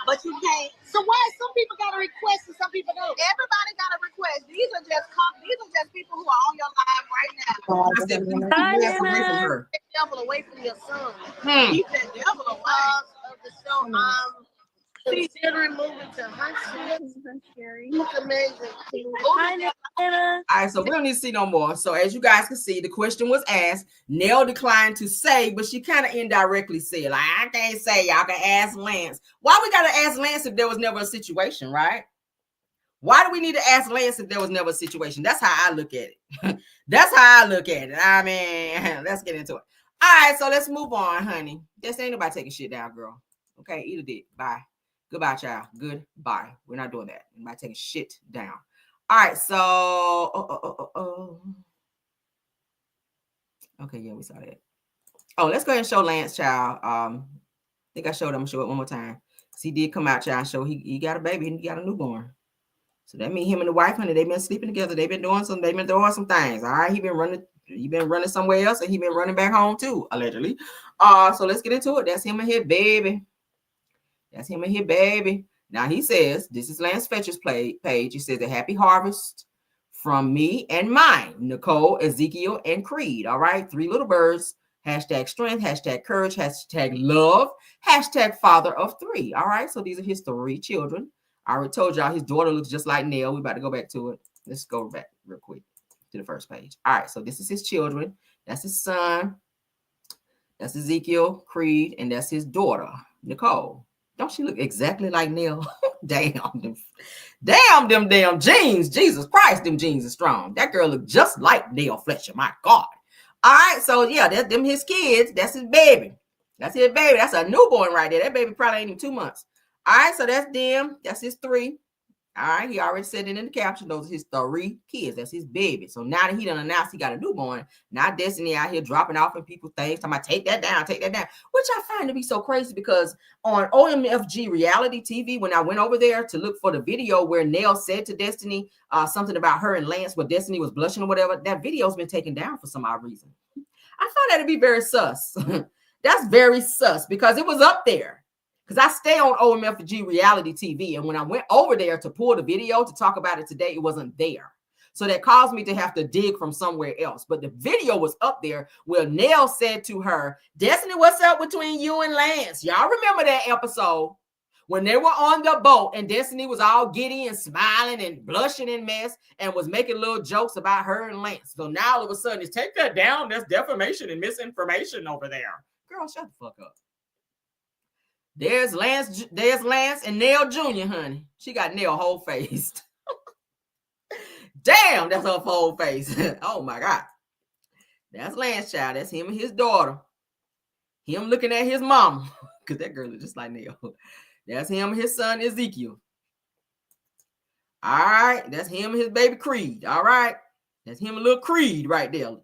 But you can't. So why some people got a request and some people don't? Everybody got a request. These are just people who are on your live right now. I said, keep the devil away from her. Keep the devil away from your son. Keep that devil away. Of the show. Considering moving to Huntsville. It's amazing. All right, so we don't need to see no more. So as you guys can see, the question was asked. Nell declined to say, but she kind of indirectly said, like, I can't say. Y'all can ask Lance. Why we got to ask Lance if there was never a situation, right? Why do we need to ask Lance if there was never a situation? That's how I look at it. That's how I look at it. I mean, let's get into it. All right, so let's move on, honey. Just ain't nobody taking shit down, girl. Okay, eat a dick. Bye. Goodbye, child. Goodbye. We're not doing that. Anybody taking shit down. All right, so okay, yeah, we saw that. Oh, let's go ahead and show Lance, child. I think I showed him. I'm show it one more time. Cause he did come out, child. Show he got a baby and he got a newborn. So that means him and the wife, honey, they've been sleeping together. They've been doing some things. All right, he been running somewhere else, and he been running back home too, allegedly. So let's get into it. That's him and his baby. That's him and his baby. Now he says, this is Lance Fetcher's page. He says, a happy harvest from me and mine, Nicole, Ezekiel, and Creed. All right. 3 little birds. Hashtag strength, hashtag courage, hashtag love, hashtag father of 3. All right. So these are his 3 children. I already told y'all his daughter looks just like Nell. We're about to go back to it. Let's go back real quick to the first page. All right. So this is his children. That's his son. That's Ezekiel, Creed, and that's his daughter, Nicole. Don't she look exactly like Nell? Damn them jeans. Jesus Christ, them jeans are strong. That girl look just like Nell Fletcher. My God. All right, so yeah, that's them his kids. That's his baby. That's his baby. That's a newborn right there. That baby probably ain't even 2 months. All right, so that's them. That's his 3. All right, he already said it in the caption. Those are his 3 kids. That's his baby. So now that he done announced he got a newborn, now Destiny out here dropping off in people's things. Talking about take that down, which I find to be so crazy because on OMFG reality TV, when I went over there to look for the video where Nell said to Destiny something about her and Lance, where Destiny was blushing or whatever, that video's been taken down for some odd reason. I found that to be very sus. That's very sus because it was up there. Because I stay on OMFG reality TV. And when I went over there to pull the video to talk about it today, it wasn't there. So that caused me to have to dig from somewhere else. But the video was up there where Nell said to her, Destiny, what's up between you and Lance? Y'all remember that episode when they were on the boat and Destiny was all giddy and smiling and blushing and mess and was making little jokes about her and Lance. So now all of a sudden it's take that down. There's defamation and misinformation over there. Girl, shut the fuck up. There's Lance and Nell Jr., honey. She got Nell whole faced. Damn, that's her whole face. Oh my God. That's Lance, child. That's him and his daughter. Him looking at his mom. Because that girl is just like Nell. That's him and his son Ezekiel. All right. That's him and his baby Creed. All right. That's him and little Creed right there.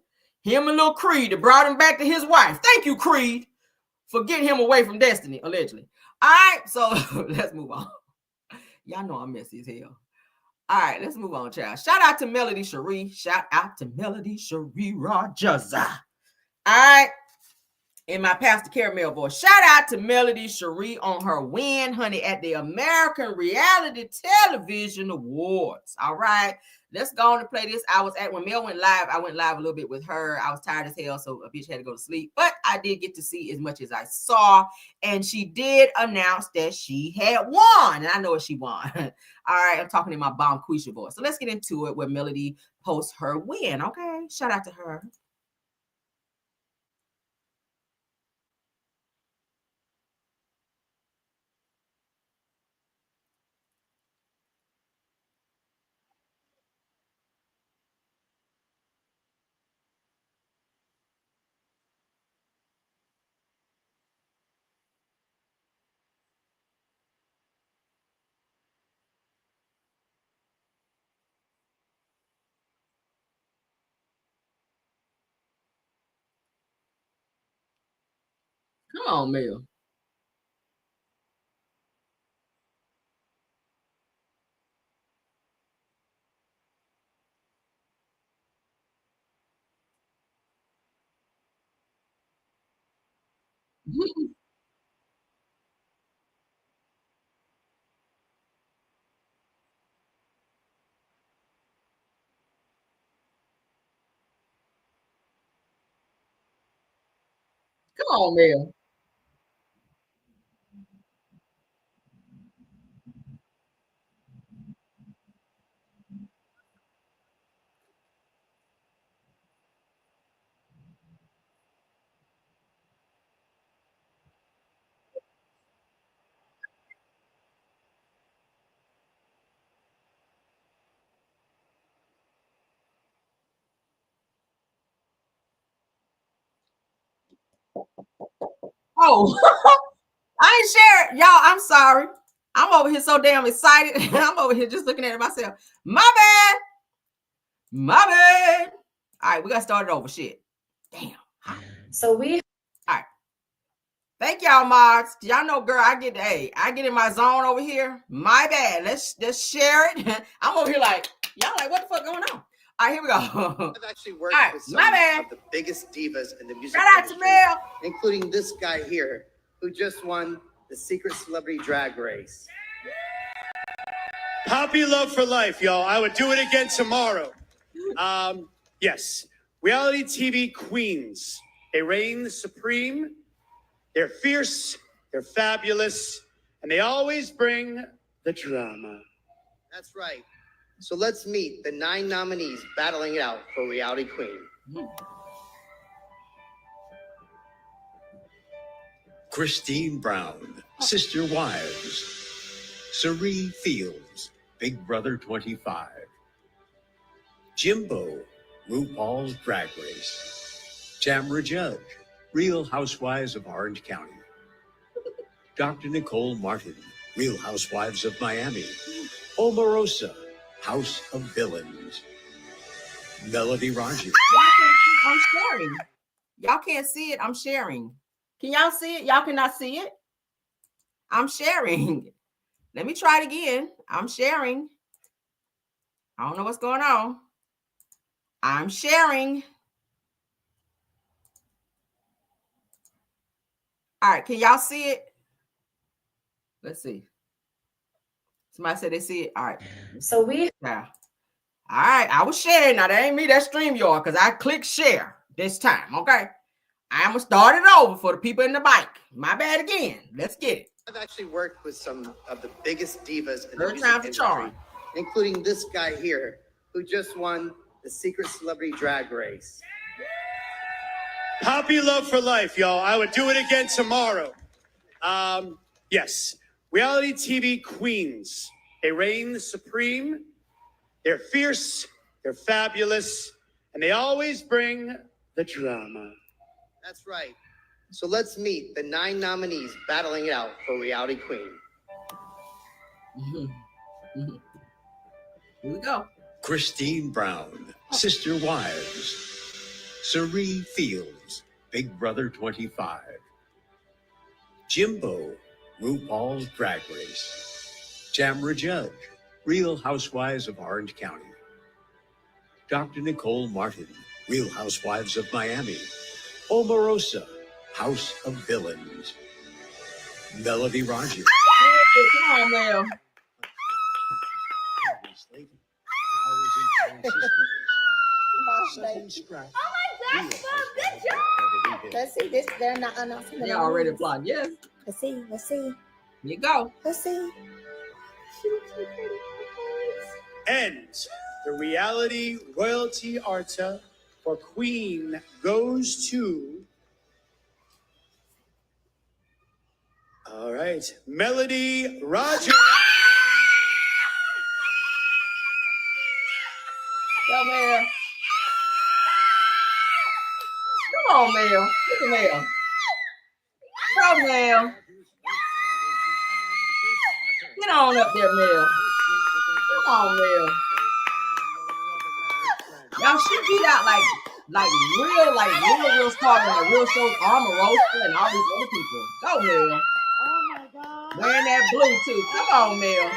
Him and little Creed that brought him back to his wife. Thank you, Creed, for getting him away from Destiny, allegedly. All right, so let's move on. Y'all know I'm messy as hell. All right, let's move on, child. Shout out to Melody Cherie. Shout out to Melody Cherie Rogers. All right. in my Pastor Caramel voice. Shout out to Melody Cherie on her win, honey, at the American Reality Television Awards. All right. Let's go on and play this. When Mel went live, I went live a little bit with her. I was tired as hell, so a bitch had to go to sleep. But I did get to see as much as I saw. And she did announce that she had won. And I know what she won. All right, I'm talking in my Bomb Quisha voice. So let's get into it where Melody posts her win. Okay, shout out to her. Come on, Mel. Come on, Mel. Oh, I ain't share it. Y'all, I'm sorry. I'm over here so damn excited. I'm over here just looking at it myself. My bad. My bad. All right, we got to start it over. Shit. Damn. So we. All right. Thank y'all, mods. Y'all know, girl, I get in my zone over here. My bad. Let's share it. I'm over here like, y'all like, what the fuck going on? All right, here we go. I've actually worked with some of the biggest divas in the music industry, including this guy here, who just won the Secret Celebrity Drag Race. Poppy love for life, y'all. I would do it again tomorrow. Yes, reality TV queens. They reign supreme. They're fierce. They're fabulous. And they always bring the drama. That's right. So let's meet the 9 nominees battling it out for Reality Queen. Christine Brown, Sister Wives. Cerie Fields, Big Brother 25. Jimbo, RuPaul's Drag Race. Tamra Judge, Real Housewives of Orange County. Dr. Nicole Martin, Real Housewives of Miami. Omarosa, House of Villains. Melody Rogers. I'm sharing. Y'all can't see it. I'm sharing. Can y'all see it? Y'all cannot see it. I'm sharing. Let me try it again. I'm sharing. I don't know what's going on. I'm sharing. All right. Can y'all see it? Let's see. Somebody said they see it. All right. So we. Yeah. All right. I was sharing. Now, that ain't me. That StreamYard, because I clicked share this time. Okay. I'm going to start it over for the people in the bike. My bad again. Let's get it. I've actually worked with some of the biggest divas in the Third music time's a industry, charm. including this guy here, who just won the Secret Celebrity Drag Race. Poppy love for life, y'all. I would do it again tomorrow. Yes, reality TV queens. They reign supreme. They're fierce. They're fabulous. And they always bring the drama. That's right. So let's meet the 9 nominees battling it out for Reality Queen. Here we go. Christine Brown, Sister Wives. Cerie Fields, Big Brother 25. Jimbo, RuPaul's Drag Race. Tamra Judge, Real Housewives of Orange County. Dr. Nicole Martin, Real Housewives of Miami. Omarosa, House of Villains. Melody Rogers. Come on, Mel. Let's see this. They're not announcing. They already applaud. Yes. Let's see. Let's see. Here you go. Let's see. And the reality royalty Arta for Queen goes to. All right, Melody Rogers. Go, Mel. Come on, Mel. Look at Mel. Go, Mel. Get on up there, Mel. Come on, Mel. Y'all should beat out real stars, like real shows, Omarosa and all these other people. Go, Mel. Oh my God. Wearing that blue too. Come on, Mel.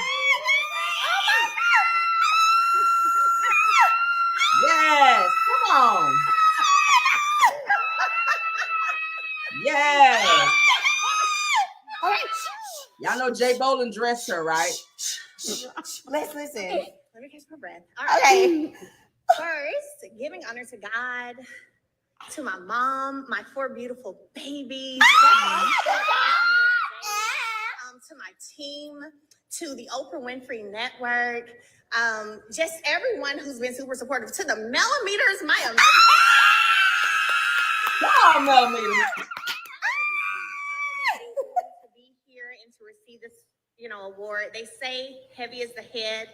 Yes. Come on. Yes. Y'all know Jay Bolin dressed her, right? Let's listen. Let me catch my breath. All right. Okay. First, giving honor to God, to my mom, my 4 beautiful babies, to my team, to the Oprah Winfrey Network, just everyone who's been super supportive, to the Millimeters, my amazing. Come on, Millimeters. To be here and to receive this, award. They say heavy is the head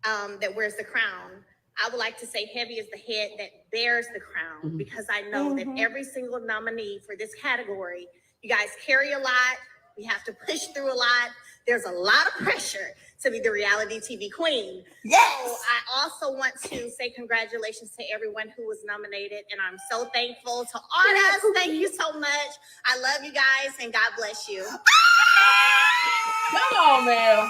that wears the crown. I would like to say heavy is the head that bears the crown, because I know that every single nominee for this category, you guys carry a lot. We have to push through a lot. There's a lot of pressure to be the reality TV queen. Yes. So I also want to say congratulations to everyone who was nominated, and I'm so thankful to Artists. Thank you so much. I love you guys, and God bless you. Come on, Mel.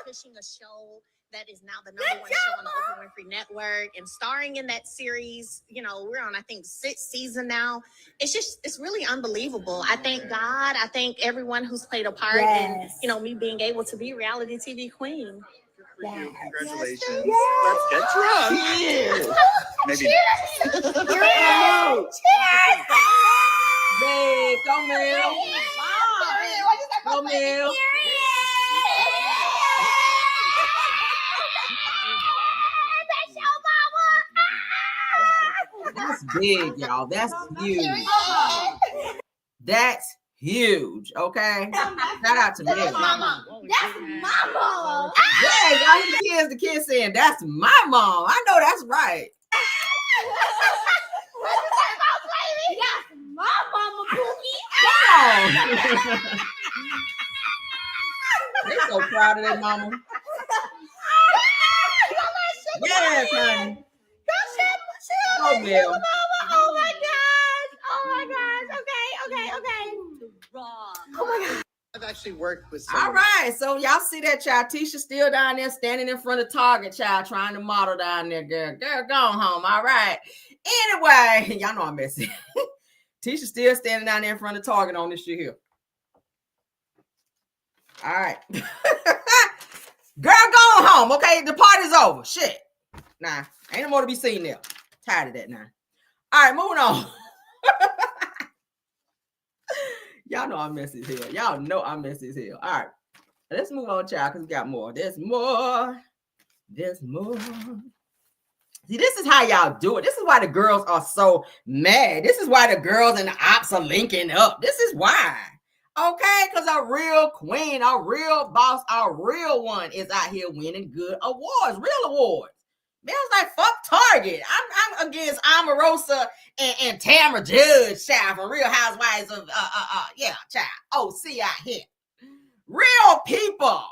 Pushing a show that is now the #1 show on the Oprah Winfrey Network and starring in that series. We're on, I think, 6th season now. It's really unbelievable. I thank God. I thank everyone who's played a part in, me being able to be reality TV queen. Yes. Congratulations. Yes. Let's get drunk. Cheers. Maybe. Cheers. Yay, go, Mel. Go, Mel. That's big, y'all. That's huge. That's huge. Okay. Shout out to Mel. That's mama. Yeah, y'all hear the kids saying, that's my mom. I know that's right. That's my mama, Pookie. Come on. They're so proud of their mama. Yes, honey. Oh, Mel. Oh my gosh. Okay. Oh my God. I've actually worked with All right, so y'all see that, child. Tisha still down there standing in front of Target, child, trying to model down there, girl. Girl, go home. All right. Anyway, y'all know I'm messy. Tisha still standing down there in front of Target on this shit here. All right. Girl, go home, okay? The party's over. Shit. Nah, ain't no more to be seen there. Tired of that now. All right, moving on. Y'all know I'm messy as hell. Y'all know I'm messy as hell. All right. Let's move on, child, because we got more. There's more. See, this is how y'all do it. This is why the girls are so mad. This is why the girls and the ops are linking up. This is why. Okay? Because a real queen, a real boss, a real one is out here winning good awards, real awards. Mel's like, fuck Target. I'm against Omarosa and Tamra Judge, child, from Real Housewives of child. OC out here. Real people.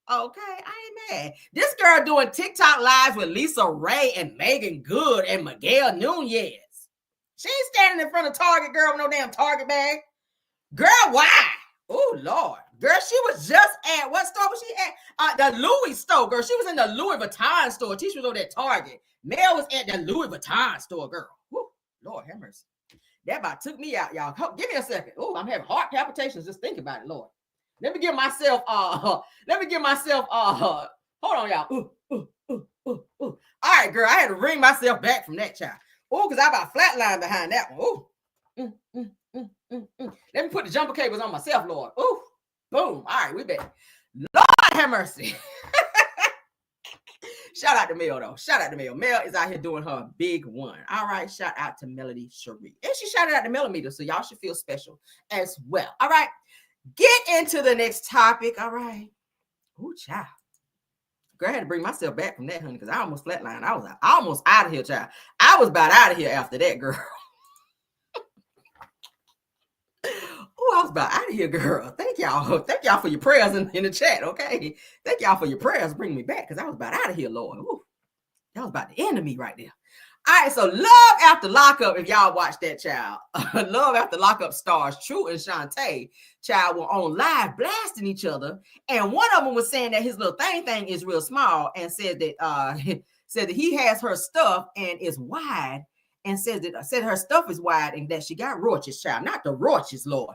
Okay, I ain't mad. This girl doing TikTok lives with Lisa Ray and Megan Good and Miguel Nunez. She ain't standing in front of Target, girl, with no damn Target bag. Girl, why? Oh, Lord. Girl, she was just at, what store was she at? The Louis store, girl. She was in the Louis Vuitton store. Tisha was over at Target. Mel was at the Louis Vuitton store, girl. Woo, Lord have mercy. That about took me out, y'all. Give me a second. Oh, I'm having heart palpitations just thinking about it, Lord. Let me give myself, hold on, y'all. All right, girl, I had to wring myself back from that child. Oh, because I about flatlined behind that one. Oh, let me put the jumper cables on myself, Lord. Oh, boom. All right, we back. Lord have mercy. Shout out to Mel, though. Shout out to Mel. Mel is out here doing her big one. All right, shout out to Melody Cherie. And she shouted out to Millimeter, so y'all should feel special as well. All right, get into the next topic. All right. Ooh, child. Girl, I had to bring myself back from that, honey, because I almost flatlined. I was almost out of here, child. I was about out of here after that, girl. Oh, I was about out of here, girl. Thank y'all. Thank y'all for your prayers in the chat, okay? Thank y'all for your prayers bringing me back, because I was about out of here, Lord. Ooh, that was about the end of me right there. All right, so Love After Lockup, if y'all watch that, child. Love After Lockup stars True and Shantae, child, were on live blasting each other. And one of them was saying that his little thing is real small and said that he has her stuff and is wide. And said her stuff is wide and that she got roaches, child, not the roaches, Lord.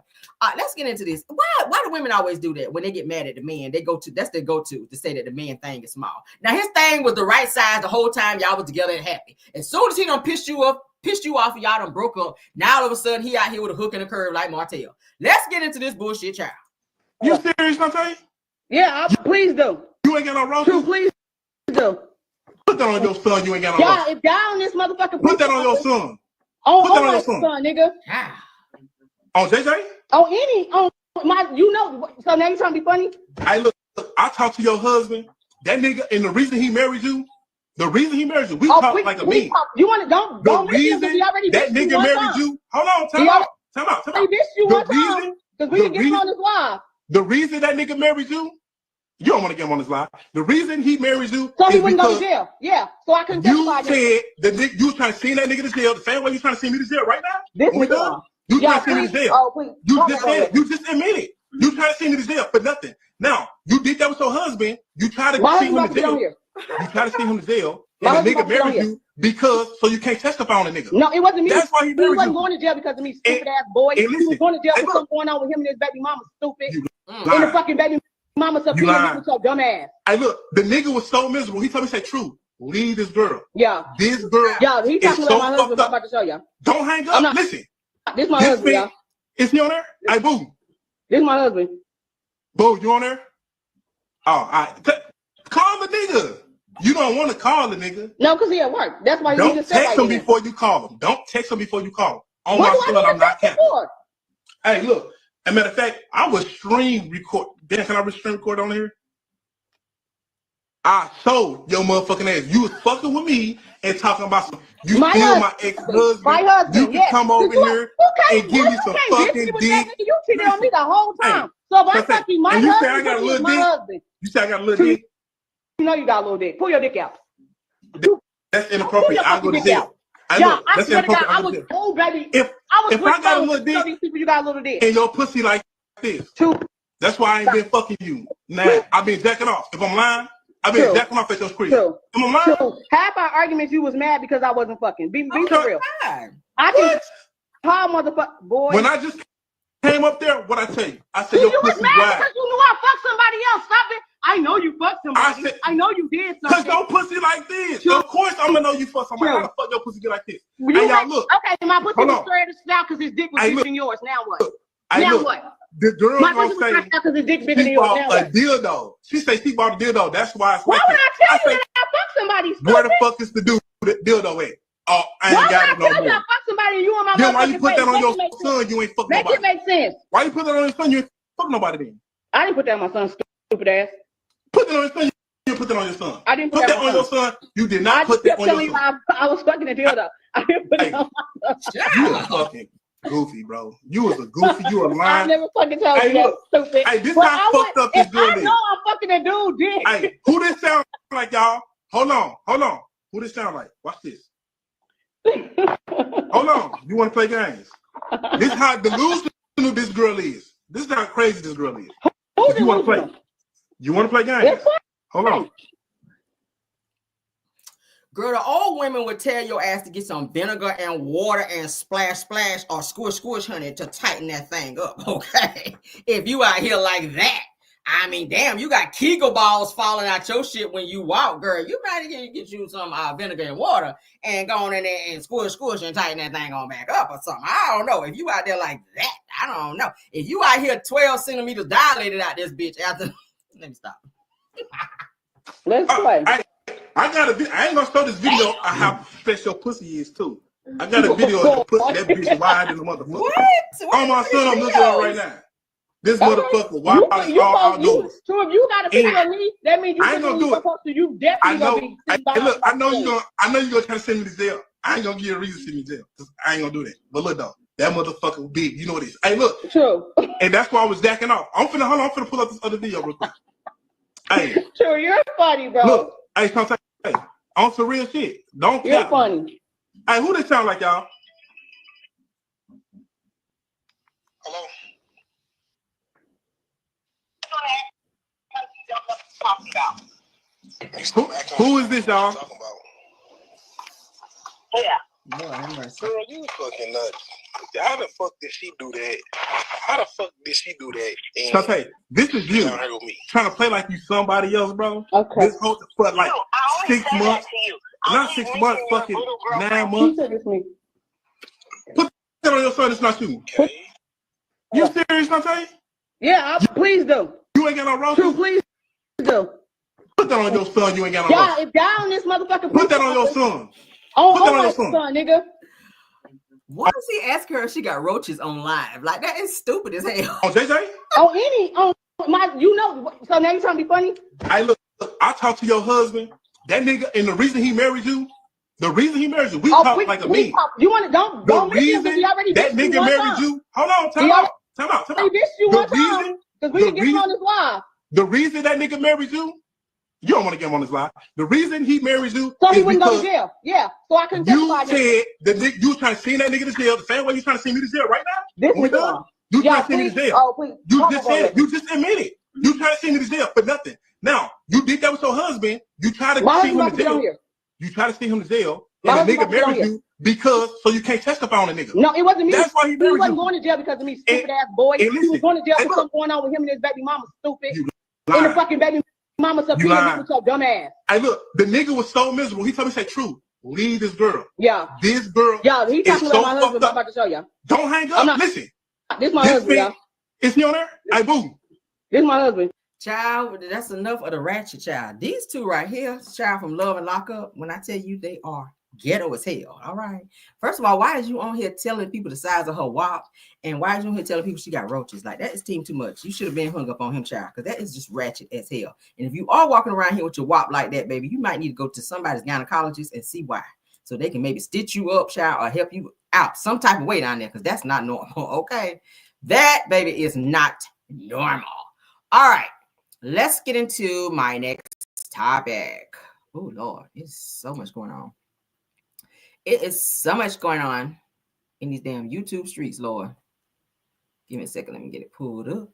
Let's get into this. Why do women always do that when they get mad at the man? That's their go-to to say that the man thing is small. Now his thing was the right size the whole time y'all was together and happy. As soon as he done pissed you off, and y'all done broke up. Now all of a sudden he out here with a hook and a curve like Martell. Let's get into this bullshit, child. You serious, Shantae? Yeah, please do. You ain't got no roaches? True, please do. Put that on your son. You ain't got no roaches. Y'all, if y'all on this motherfucker, put that on your son. On put that on my your son, nigga. On JJ? On my, so now you trying to be funny? Hey, look, I talked to your husband. That nigga, and the reason he married you, we talk like a man. You want to don't reason that nigga married you. Hold on, time out. He bitched you one time because we didn't get him on his live. The reason that nigga married you, you don't want to get him on his live. The reason he married you so is he wouldn't go to jail. Yeah, so I couldn't testify. You said the nigga, you was trying to send that nigga to jail the same way you trying to send me to jail right now. This when we done, you trying to send me to jail. Oh, please. You just said it. You just admitted. You trying to send me to jail for nothing. Now you did that with your husband. You tried to send him to jail. You tried to send him to jail, and the nigga married you so you can't testify on the nigga. No, it wasn't me. That's why he married you. He wasn't going to jail because of me, stupid ass boy. He was going to jail for something going on with him and his baby mama, stupid. And the fucking baby mama subpoenaed with your dumb ass. Hey, look, the nigga was so miserable. He told me, say, True, leave this girl. Yeah. This girl. Yeah, he talking about my husband. I'm about to show y'all. Don't hang up. Listen. This is my husband, y'all. Is he on there? Hey, boo. This is my husband. Boo, you on there? Oh, all right. Call the nigga. You don't want to call the nigga. No, because he at work. That's why he just said text him before you call him. Don't text him before you call him. On my son, I'm not capping. Hey, look. As a matter of fact, I was stream record. Dan, can I stream record on here? I showed your motherfucking ass. You was fucking with me and talking about some. You steal my ex-husband. My husband. You can come over here and give me some fucking dick. You cheated on me the whole time. So if I fucking my husband, I got a little dick. You say I got a little dick. You know you got a little dick. Pull your dick out. That's inappropriate. I'll go to jail. Yeah, I swear to God, I was old, baby. If I got a little dick, these people, you got a little dick. And your pussy like this. That's why I ain't been fucking you. Nah, I've been jacking off. If I'm lying, I've been jacking off at your screen. Am I lying? Half our arguments, you was mad because I wasn't fucking. Be for real. I can call motherfucker boy. When I just came up there, what I tell you? I said your pussy mad wide. because you knew I fucked somebody else. Stop it. I know you fucked somebody. I know you did something. Cause your pussy like this. Of course I'm gonna know you fucked somebody. How the fuck your pussy get like this? Hey, y'all look. Okay, my pussy was straight as now because his dick was bigger than yours. Now what? Now what? The girl gonna say because his dick bigger than yours. Now what? A dildo. She say she bought a dildo. That's why. Why would I tell you that I fucked somebody? Where the fuck is the dude that dildo at? Oh, I ain't got it no more. Why would I tell you I fucked somebody and you on my then why you put that on your son? You ain't fuck nobody. Make it make sense. Why you put that on your son? You ain't fuck nobody then. I didn't put that on my son, stupid ass. Put that on your son. You didn't put that on your son. I didn't put that on your son. You did not put that on your son. I was fucking a dildo. I didn't put it on my son. You was fucking goofy, bro. You was a goofy. You a lying. I never fucking told you that, stupid. Hey, this how fucked up this girl is. I know I'm fucking a dude, dick. Hey, who this sound like, y'all? Hold on. Who this sound like? Watch this. Hold on. You want to play games? This is how delusional this girl is. This is how crazy this girl is. If you want to play. You want to play games? Hold on. Girl, the old women would tell your ass to get some vinegar and water and splash, splash, or squish, squish, honey, to tighten that thing up, okay? If you out here like that, I mean, damn, you got Kegel balls falling out your shit when you walk, girl. You better get you some vinegar and water and go on in there and squish, squish, and tighten that thing on back up or something. I don't know. If you out there like that, I don't know. If you out here 12 centimeters dilated out this bitch after, let me stop. Let's play. I got a video. I ain't gonna show this video of how special pussy is too. I got a video of the pussy that bitch wide in the motherfucker. What? On my son, I'm looking at right now. This motherfucker wild as all outdoors. So if you got a picture of me, that means you I ain't gonna do it. You definitely gonna be. Hey, look, I know you gonna try to send me to jail. I ain't gonna give you a reason to send me to jail. Cause I ain't gonna do that. But look though, that motherfucker big. You know what it is. Hey, look. True. And that's why I was jacking off. I'm finna pull up this other video real quick. Hey. True, you're funny, bro. Look, hey, on some real shit. Don't You're funny. Hey, who they sound like, y'all? Hello? Who is this, y'all? Yeah. Girl, you fucking nuts. How the fuck did she do that? How the fuck did she do that? Shantae, this is you trying to play like you somebody else, bro. Okay. This whole for like 6 months. Not 6 months, fucking 9 months. Put that on your son, it's not you. Okay. You serious, Shantae? Yeah, please do. You ain't got no roast? True, please do. Put that on your son, you ain't got no roast. If y'all on this motherfucker, put that on your son. Put that on your son, nigga. Why does he ask her if she got roaches on live? Like, that is stupid as hell. On JJ? On my, you know, so now you trying to be funny? Hey, look, I talked to your husband. That nigga, and the reason he married you, we talk like a man. You want to, don't reason that nigga married you, hold on, time out. He bitched you one time, because we didn't get him on his live. The reason that nigga married you don't want to get him on his live. The reason he married you so he wouldn't go to jail. Yeah, so I couldn't testify. You said you trying to send that nigga to jail the same way you trying to send me to jail right now? This is done. You trying to send me to jail. Oh, please. You just said it. You just admitted. You trying to send me to jail for nothing. Now, you did that with your husband. You try to send him to jail. You try to send him to jail. And the nigga married you because so you can't testify on a nigga. No, it wasn't me. That's why he wasn't going to jail because of me, stupid ass boy. He was going to jail for something going on with him and his baby mama, stupid. And the fucking baby mama subpoenaed me with your dumb ass. Hey, look, the nigga was so miserable. He told me, say, True, leave this girl. Yeah. This girl. Yeah, he talking about my husband. I'm about to show y'all. Don't hang up. Listen. This my husband, y'all. Is he on there? Hey, boo. This my husband. Child, that's enough of the ratchet child. These two right here, child from Love and Lockup, when I tell you they are ghetto as hell. All right. First of all, why is you on here telling people the size of her wop? And why is you on here telling people she got roaches? Like, that is team too much. You should have been hung up on him, child, because that is just ratchet as hell. And if you are walking around here with your wop like that, baby, you might need to go to somebody's gynecologist and see why. So they can maybe stitch you up, child, or help you out some type of way down there, because that's not normal. Okay. That, baby, is not normal. All right. Let's get into my next topic. Oh, Lord. There's so much going on. It is so much going on in these damn YouTube streets, Lord. Give me a second. Let me get it pulled up.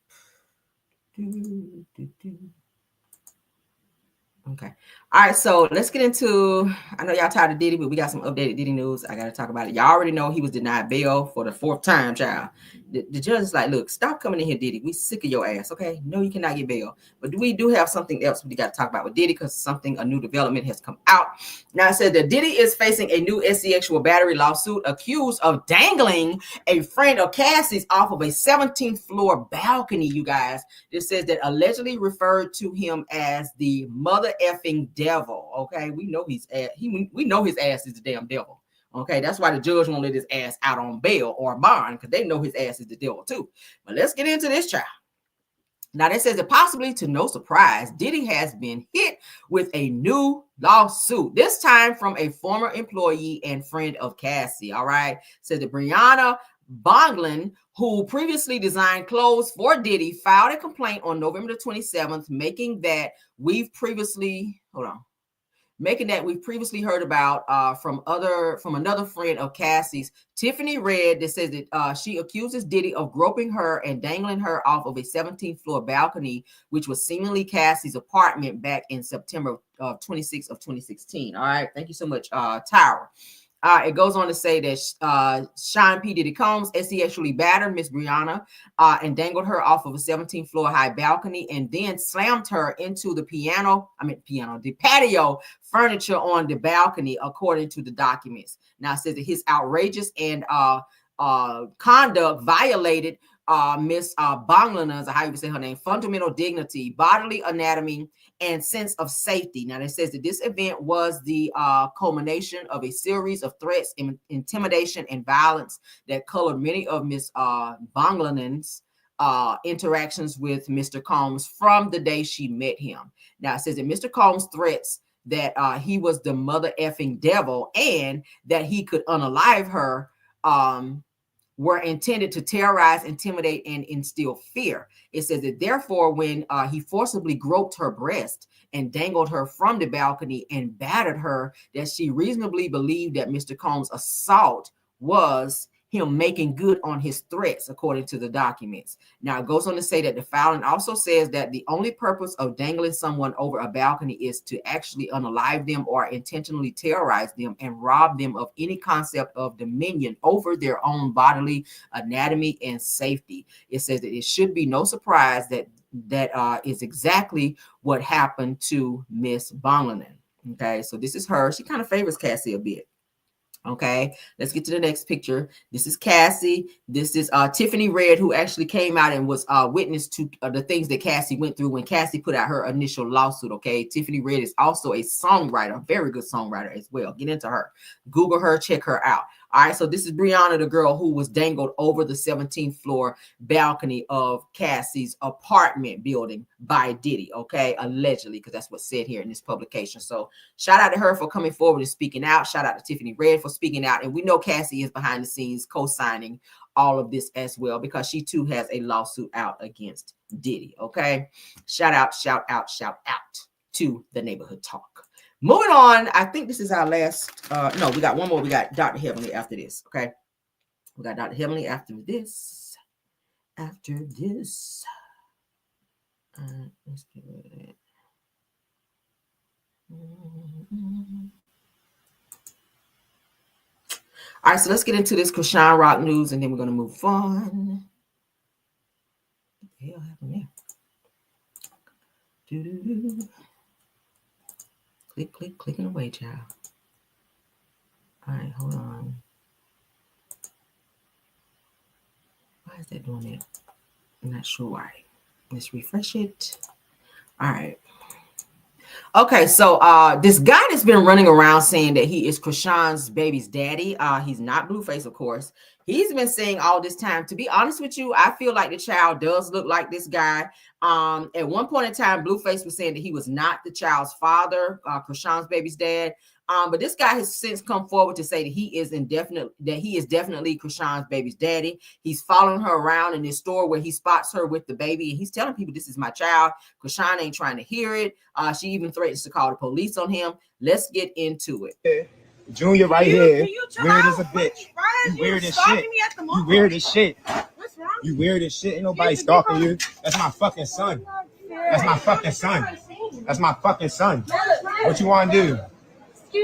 Okay. All right. So let's get into, I know y'all tired of Diddy, but we got some updated Diddy news. I got to talk about it. Y'all already know he was denied bail for the 4th time, child. The judge is like, look, stop coming in here, Diddy. We sick of your ass. Okay. No, you cannot get bail. But we do have something else we got to talk about with Diddy, because a new development has come out. Now, it said that Diddy is facing a new sexual battery lawsuit, accused of dangling a friend of Cassie's off of a 17th floor balcony, you guys. This says that allegedly referred to him as the mother effing devil. Okay, we know his ass. We know his ass is the damn devil. Okay, that's why the judge won't let his ass out on bail or bond, because they know his ass is the devil too. But let's get into this, child. Now, that says that possibly to no surprise, Diddy has been hit with a new lawsuit, this time from a former employee and friend of Cassie. All right, says that Brianna Bonglin, who previously designed clothes for Diddy, filed a complaint on November the 27th, making that we've previously, making that we've previously heard about from another friend of Cassie's, Tiffany Red, that says that she accuses Diddy of groping her and dangling her off of a 17th floor balcony, which was seemingly Cassie's apartment back in September 26th of 2016. All right, thank you so much, Tyra. It goes on to say that Sean P. Diddy Combs actually battered Miss Brianna and dangled her off of a 17th floor high balcony and then slammed her into the patio furniture on the balcony, according to the documents. Now it says that his outrageous and conduct violated Miss Bonglana's, how you say her name, fundamental dignity, bodily anatomy, and sense of safety. Now, it says that this event was the culmination of a series of threats, intimidation, and violence that colored many of Miss Bonglanan's interactions with Mr. Combs from the day she met him. Now, it says that Mr. Combs' threats that he was the mother effing devil and that he could unalive her were intended to terrorize, intimidate, and instill fear. It says that therefore, when he forcibly groped her breast and dangled her from the balcony and battered her, that she reasonably believed that Mr. Combs' assault was him making good on his threats, according to the documents. Now, it goes on to say that the filing also says that the only purpose of dangling someone over a balcony is to actually unalive them or intentionally terrorize them and rob them of any concept of dominion over their own bodily anatomy and safety. It says that it should be no surprise that that is exactly what happened to Miss Bonglanen. Okay, so this is her. She kind of favors Cassie a bit. Okay, let's get to the next picture. This is Cassie. This is Tiffany Red, who actually came out and was witness to the things that Cassie went through when Cassie put out her initial lawsuit. Okay, Tiffany Red is also a songwriter, a very good songwriter as well. Get into her, Google her, check her out. All right, so this is Brianna, the girl who was dangled over the 17th floor balcony of Cassie's apartment building by Diddy, okay, allegedly, because that's what's said here in this publication. So shout out to her for coming forward and speaking out. Shout out to Tiffany Red for speaking out. And we know Cassie is behind the scenes co-signing all of this as well, because she too has a lawsuit out against Diddy, okay? Shout out to the Neighborhood Talk. Moving on, I think this is our last. No, we got one more. We got Dr. Heavenly after this. Okay, we got Dr. Heavenly after this. Let's get rid of that. All right, so let's get into this Krishan Rock news, and then we're gonna move on. What the hell happened there? Clicking away, child. All right, hold on. Why is that doing that? I'm not sure why. Let's refresh it. All right. Okay, so this guy that's been running around saying that he is Krishan's baby's daddy. He's not Blueface, of course. He's been saying all this time. To be honest with you, I feel like the child does look like this guy. At one point in time, Blueface was saying that he was not the child's father, Krishan's baby's dad. But this guy has since come forward to say that he is definitely Krishan's baby's daddy. He's following her around in this store where he spots her with the baby, and he's telling people this is my child. Krishan ain't trying to hear it. She even threatens to call the police on him. Let's get into it. Junior right here, weird as a bitch. You weird as shit. You weird as shit. What's wrong? You weird as shit. Ain't nobody stalking you. That's my fucking son. That's my fucking son. That's my fucking son. What you want to do?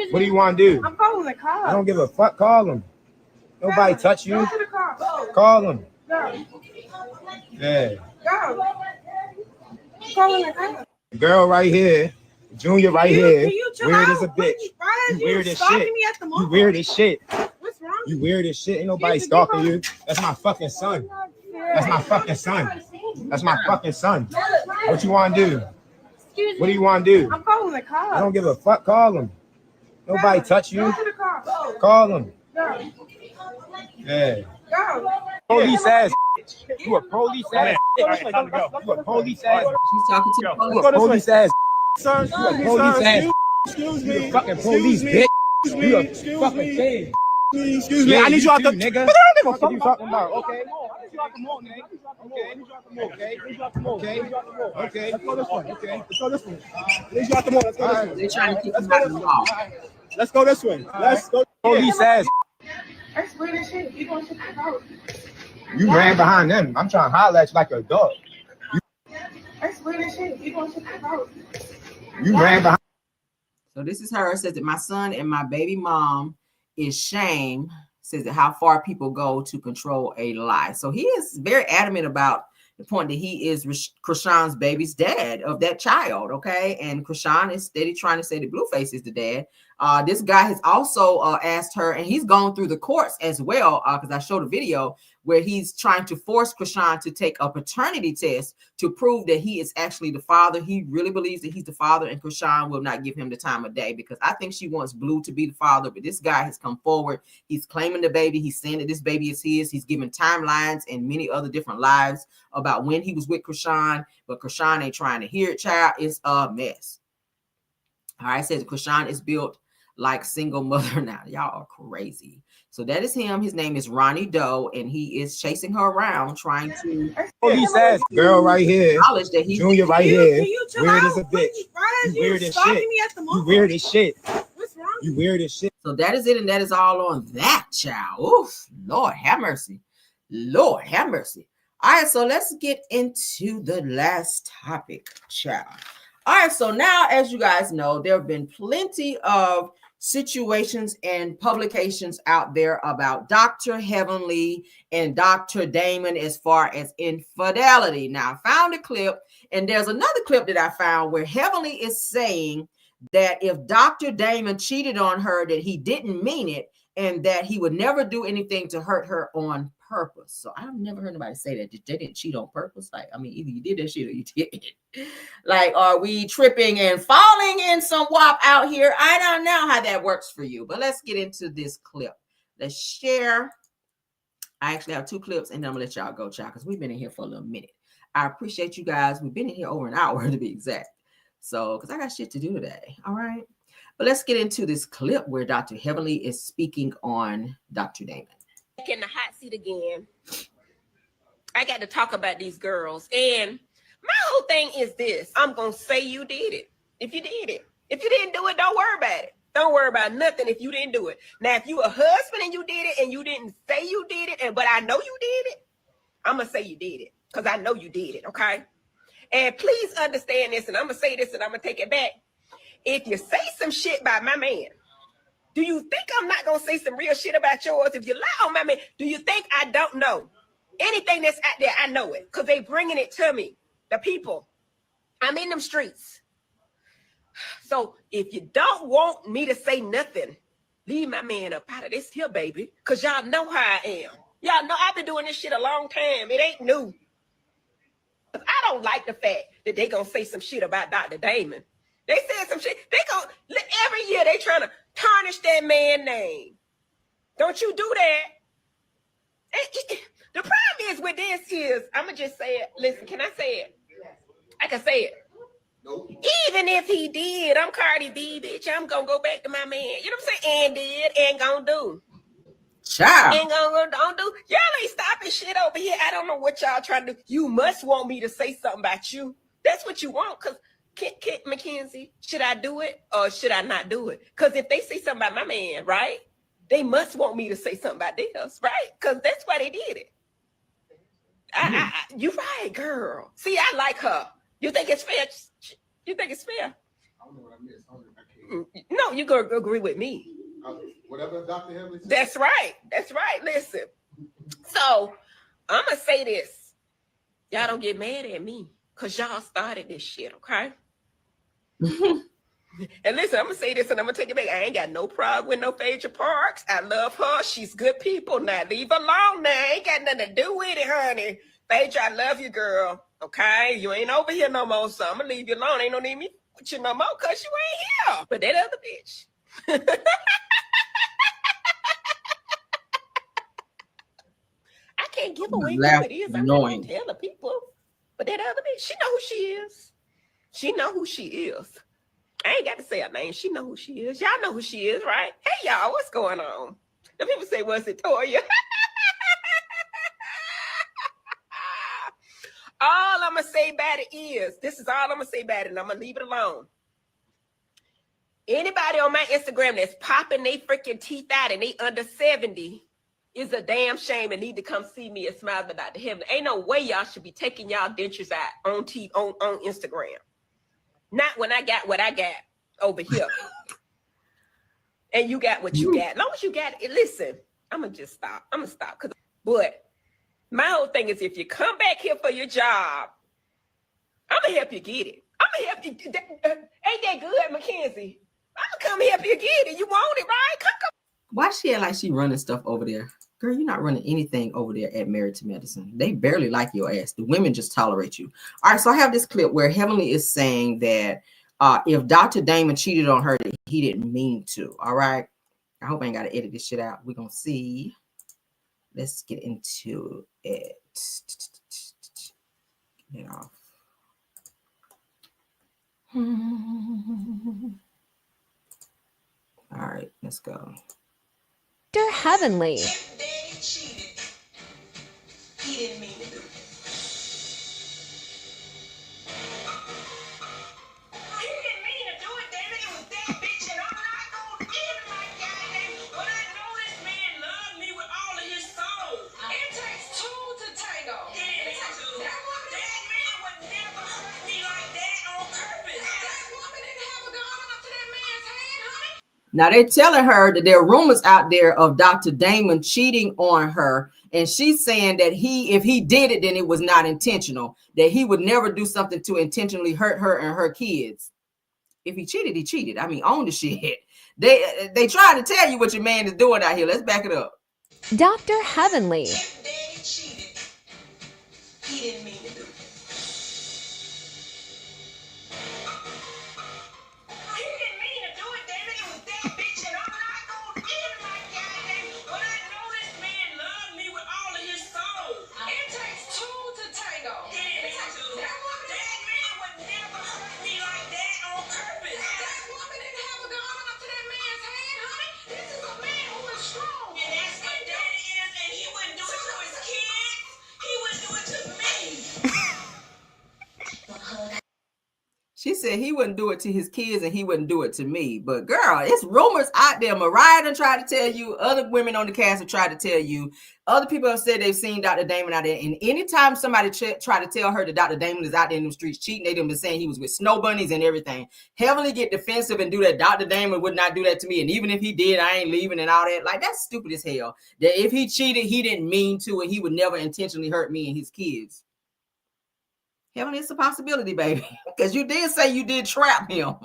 What do you want to do? I'm calling the car. I don't give a fuck. Call him. Nobody touch you. Call him. Yeah. Calling the car. Girl right here. Junior right here. Weird as a bitch. You weird as shit. You weird as shit. What's wrong? You weird as shit. Ain't nobody stalking you. That's my fucking son. That's my fucking son. That's my fucking son. What you want to do? What do you want to do? I'm calling the car. I don't give a fuck. Call him. Nobody touch you. Call him. Yeah. Police ass. You a police ass. You a police ass. She's talking to the You a police ass. Son, You a police ass. excuse You me. a fucking police bitch. You a fucking thing. Excuse me. Yeah, I need you out the nigga. But I don't give a What you fuck talking about? Okay. drop them more, man. Okay, we drop them more, okay? We drop them more, okay? We drop them more. Okay, let's go this way, okay? Let's go this way. Let's drop them more, let's go this way. They're trying to keep Let's him out go of this the way. wall. Let's go this way. Let's go. Police ass. That's weird as shit. You going to the road. You ran behind them. I'm trying to holler at you like a dog. That's weird as shit. You going to the road. You ran behind. So this is her. It says that my son and my baby mom is shame. Says that how far people go to control a lie. So he is very adamant about the point that he is Krishan's baby's dad of that child. Okay. And Krishan is steady trying to say that Blueface is the dad. This guy has also asked her, and he's gone through the courts as well, because I showed a video where he's trying to force Krishan to take a paternity test to prove that he is actually the father. He really believes that he's the father, and Krishan will not give him the time of day, because I think she wants Blue to be the father, but this guy has come forward. He's claiming the baby. He's saying that this baby is his. He's giving timelines and many other different lives about when he was with Krishan, but Krishan ain't trying to hear it, child. It's a mess. All right, it says Krishan is built like single mother. Now, y'all are crazy. So that is him. His name is Ronnie Doe, and he is chasing her around, trying to. Police ass girl right here. Acknowledge that he's Junior right here. Weird as a bitch. You weird as shit. You weird as shit. What's wrong? You weird as shit. So that is it, and that is all on that, child. Oof, Lord have mercy. Lord have mercy. All right, so let's get into the last topic, child. All right, so now, as you guys know, there have been plenty of situations and publications out there about Dr. Heavenly and Dr. Damon as far as infidelity. Now, I found a clip, and there's another clip that I found where Heavenly is saying that if Dr. Damon cheated on her, that he didn't mean it, and that he would never do anything to hurt her on purpose. So I've never heard nobody say that they didn't cheat on purpose. Like, I mean, either you did that shit or you didn't. Like, are we tripping and falling in some WAP out here? I don't know how that works for you, but let's get into this clip. Let's share. I actually have two clips, and then I'm gonna let y'all go, child, because we've been in here for a little minute. I appreciate you guys. We've been in here over an hour to be exact. So, because I got shit to do today. All right. But let's get into this clip where Dr. Heavenly is speaking on Dr. Damon. In the hot seat again. I got to talk about these girls, and my whole thing is this: I'm gonna say you did it. If you did it, if you didn't do it, don't worry about it. Don't worry about nothing if you didn't do it. Now, if you a husband and you did it, and you didn't say you did it, but I know you did it, I'm gonna say you did it because I know you did it. Okay. And please understand this, and I'm gonna say this, and I'm gonna take it back. If you say some shit about my man, do you think I'm not going to say some real shit about yours? If you lie on my man, do you think I don't know? Anything that's out there, I know it because they bringing it to me. The people. I'm in them streets. So if you don't want me to say nothing, leave my man up out of this here, baby, because y'all know how I am. Y'all know I've been doing this shit a long time. It ain't new. I don't like the fact that they going to say some shit about Dr. Damon. They said some shit. They go every year. They trying to tarnish that man's name. Don't you do that? The problem is with this is, I'm gonna just say it. Listen, can I say it? I can say it. Nope. Even if he did, I'm Cardi B, bitch. I'm gonna go back to my man. You know what I'm saying? And did, and gonna do. Child. And don't do. Y'all ain't stopping shit over here. I don't know what y'all trying to do. You must want me to say something about you. That's what you want, cause. Mackenzie, should I do it or should I not do it? Because if they say something about my man, right, they must want me to say something about theirs, right? Because that's why they did it. You right, girl. See, I like her. You think it's fair? You think it's fair? I don't know what I missed. No, you gonna agree with me. Whatever Dr. Heavenly said. That's right. That's right. Listen. So I'm gonna say this. Y'all don't get mad at me because y'all started this shit, okay? And listen, I'm gonna say this and I'm gonna take it back. I ain't got no problem with no Phaedra Parks. I love her. She's good people. Now leave her alone. Now I ain't got nothing to do with it, honey. Phaedra, I love you, girl. Okay, you ain't over here no more, so I'm gonna leave you alone. Ain't no need me with you no more because you ain't here. But that other bitch. I can't give away who it is. I'm not gonna tell the people. But that other bitch, she know who she is. She know who she is. I ain't got to say her name. She know who she is. Y'all know who she is, right? Hey, y'all, what's going on? The people say, what's it, Toya? All I'm going to say about it is, this is all I'm going to say about it, and I'm going to leave it alone. Anybody on my Instagram that's popping they freaking teeth out and they under 70 is a damn shame and need to come see me and smile about Dr. Heavenly. Ain't no way y'all should be taking y'all dentures out on Instagram. Not when I got what I got over here. And you got what you got. As long as you got it, listen, I'm going to just stop. I'm going to stop. But my whole thing is if you come back here for your job, I'm going to help you get it. I'm going to help you. Ain't that good, Mackenzie? I'm going to come help you get it. You want it, right? Come. Why she act like she running stuff over there? Girl, you're not running anything over there at Married to Medicine. They barely like your ass. The women just tolerate you. All right, so I have this clip where Heavenly is saying that if Dr. Damon cheated on her, that he didn't mean to. All right. I hope I ain't got to edit this shit out. We're going to see. Let's get into it. Get it off. All right, let's go. Dr. Heavenly. He didn't mean to do it. He didn't mean to do it, damn it. It was that bitch, and I'm not gonna give him my goddamn. But I know this man loved me with all of his soul. It takes two to tango. Yeah, that man would never hurt me like that on purpose. That woman didn't have a gun up to that man's hand, honey. Now they're telling her that there are rumors out there of Dr. Damon cheating on her. And she's saying that if he did it, then it was not intentional, that he would never do something to intentionally hurt her and her kids. If he cheated, he cheated. I mean, own the shit. They try to tell you what your man is doing out here. Let's back it up. Dr. Heavenly. He didn't mean to do it. He didn't mean to do it, damn it. It was that bitch, and I'm not gonna give him my goddamn. But I know this man loved me with all of his soul. It takes two to tango. Yeah, that man would never hurt me like that on purpose. That woman didn't have a gun up to that man's hand, honey. This is a man who is strong. And that's what daddy is, and he wouldn't do it to his kids. He wouldn't do it to me. She said he wouldn't do it to his kids and he wouldn't do it to me. But girl, it's rumors out there. Mariah done tried to tell you. Other women on the cast have tried to tell you. Other people have said they've seen Dr. Damon out there. And anytime somebody try to tell her that Dr. Damon is out there in the streets cheating, they've been saying he was with snow bunnies and everything. Heavenly get defensive and do that. Dr. Damon would not do that to me. And even if he did, I ain't leaving and all that. Like, that's stupid as hell. That if he cheated, he didn't mean to, and he would never intentionally hurt me and his kids. Heavenly, it's a possibility, baby, because you did say you did trap him.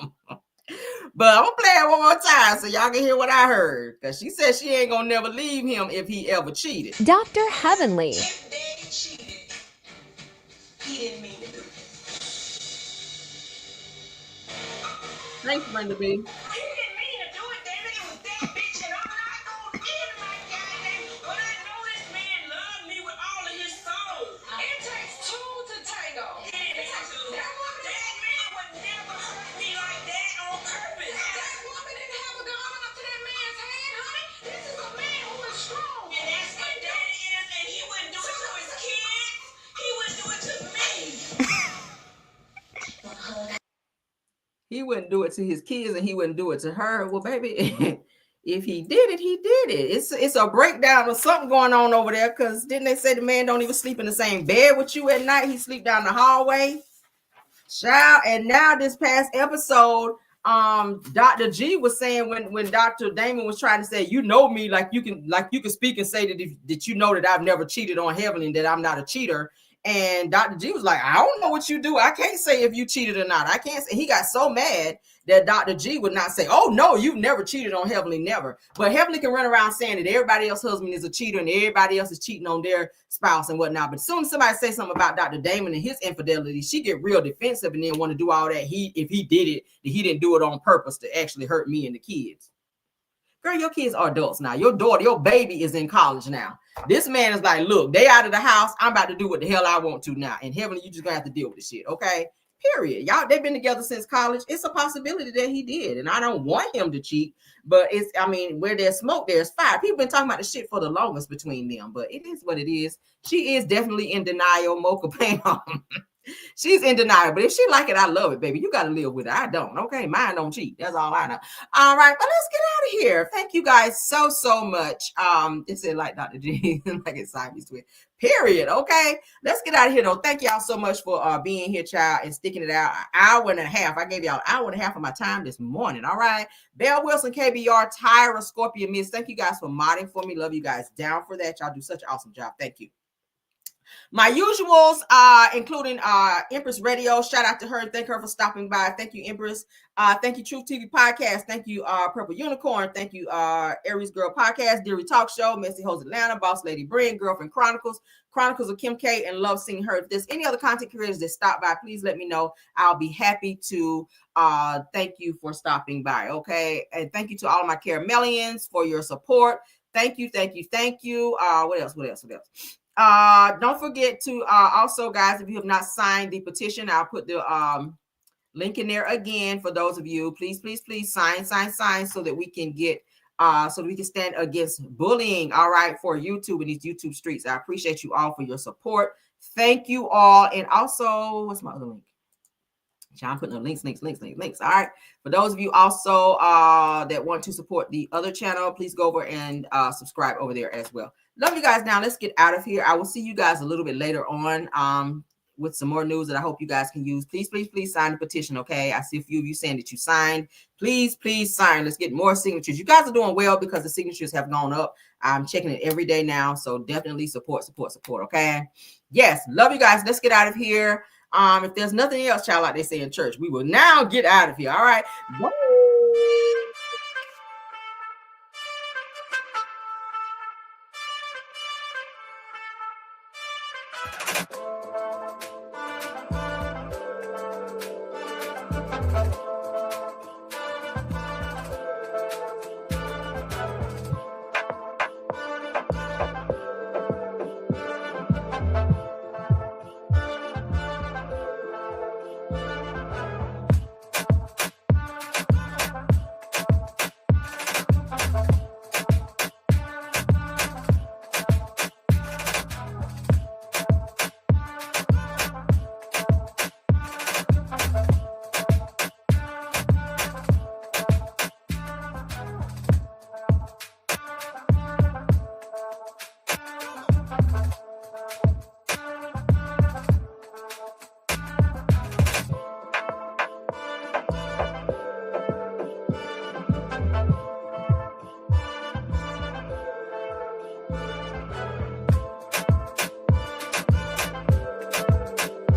But I'm gonna play it one more time so y'all can hear what I heard, because she said she ain't gonna never leave him if he ever cheated. Dr. Heavenly. He didn't mean to do it. Thanks, Brenda B. He didn't mean to do it, damn it. It was that bitch, and I'm not gonna give him my goddamn. But I know this man loved me with all of his soul. It takes two to tango. Yeah, that man would never hurt me like that on purpose. That woman didn't have a gun up to that man's hand, honey. This is a man who is strong. And that's what daddy is, and he wouldn't do it to his kids. He wouldn't do it to me. He wouldn't do it to his kids and he wouldn't do it to her. Well, baby, if he did it, he did it. It's a breakdown of something going on over there, because didn't they say the man don't even sleep in the same bed with you at night? He sleep down the hallway. Child, and now this past episode, Dr. G was saying when Dr. Damon was trying to say, you know me, like you can speak and say that you know that I've never cheated on Heavenly and that I'm not a cheater. And Dr. G was like, I don't know what you do. I can't say if you cheated or not. I can't say. He got so mad that Dr. G would not say, oh, no, you've never cheated on Heavenly, never. But Heavenly can run around saying that everybody else's husband is a cheater and everybody else is cheating on their spouse and whatnot. But as soon as somebody say something about Dr. Damon and his infidelity, she get real defensive and then want to do all that. If he did it, that he didn't do it on purpose to actually hurt me and the kids. Girl, your kids are adults now. Your daughter, your baby is in college now. This man is like, look, they out of the house. I'm about to do what the hell I want to now. And Heavenly, you just gonna have to deal with this shit, okay? Period. Y'all, they've been together since college. It's a possibility that he did, and I don't want him to cheat. But it's, I mean, where there's smoke, there's fire. People been talking about the shit for the longest between them, but it is what it is. She is definitely in denial. Mocha Pam. She's in denial, but if she like it, I love it, baby. You got to live with it. I don't. Okay, mine don't cheat. That's all I know. All right, but let's get out of here. Thank you guys so much. It said like Dr. G, like it's Siamese twin. Period. Okay, let's get out of here though. Thank y'all so much for being here, child, and sticking it out. An hour and a half. I gave y'all an hour and a half of my time this morning. All right, Belle Wilson, KBR, Tyra, Scorpio, Miss. Thank you guys for modding for me. Love you guys down for that. Y'all do such an awesome job. Thank you. My usuals, including Empress Radio. Shout out to her and thank her for stopping by. Thank you, Empress. Thank you, Truth TV Podcast. Thank you, Purple Unicorn. Thank you, Aries Girl Podcast, Deary Talk Show, Messy Hoes Atlanta, Boss Lady Bryn, Girlfriend Chronicles, Chronicles of Kim K, and Love Seeing Her. If there's any other content creators that stop by, please let me know. I'll be happy to thank you for stopping by. Okay, and thank you to all of my Caramelians for your support. Thank you. What else? Don't forget to also, guys, if you have not signed the petition, I'll put the link in there again for those of you. Please sign so that we can get so that we can stand against bullying. All right, for YouTube and these YouTube streets. I appreciate you all for your support. Thank you all. And also, what's my other link? I'm putting the links. All right. For those of you also that want to support the other channel, please go over and subscribe over there as well. Love you guys. Now let's get out of here. I will see you guys a little bit later on with some more news that I hope you guys can use. Please sign the petition. Okay. I see a few of you saying that you signed. Please sign. Let's get more signatures. You guys are doing well because the signatures have gone up. I'm checking it every day now. So definitely support. Okay. Yes. Love you guys. Let's get out of here. If there's nothing else, child, like they say in church, we will now get out of here. All right. Bye.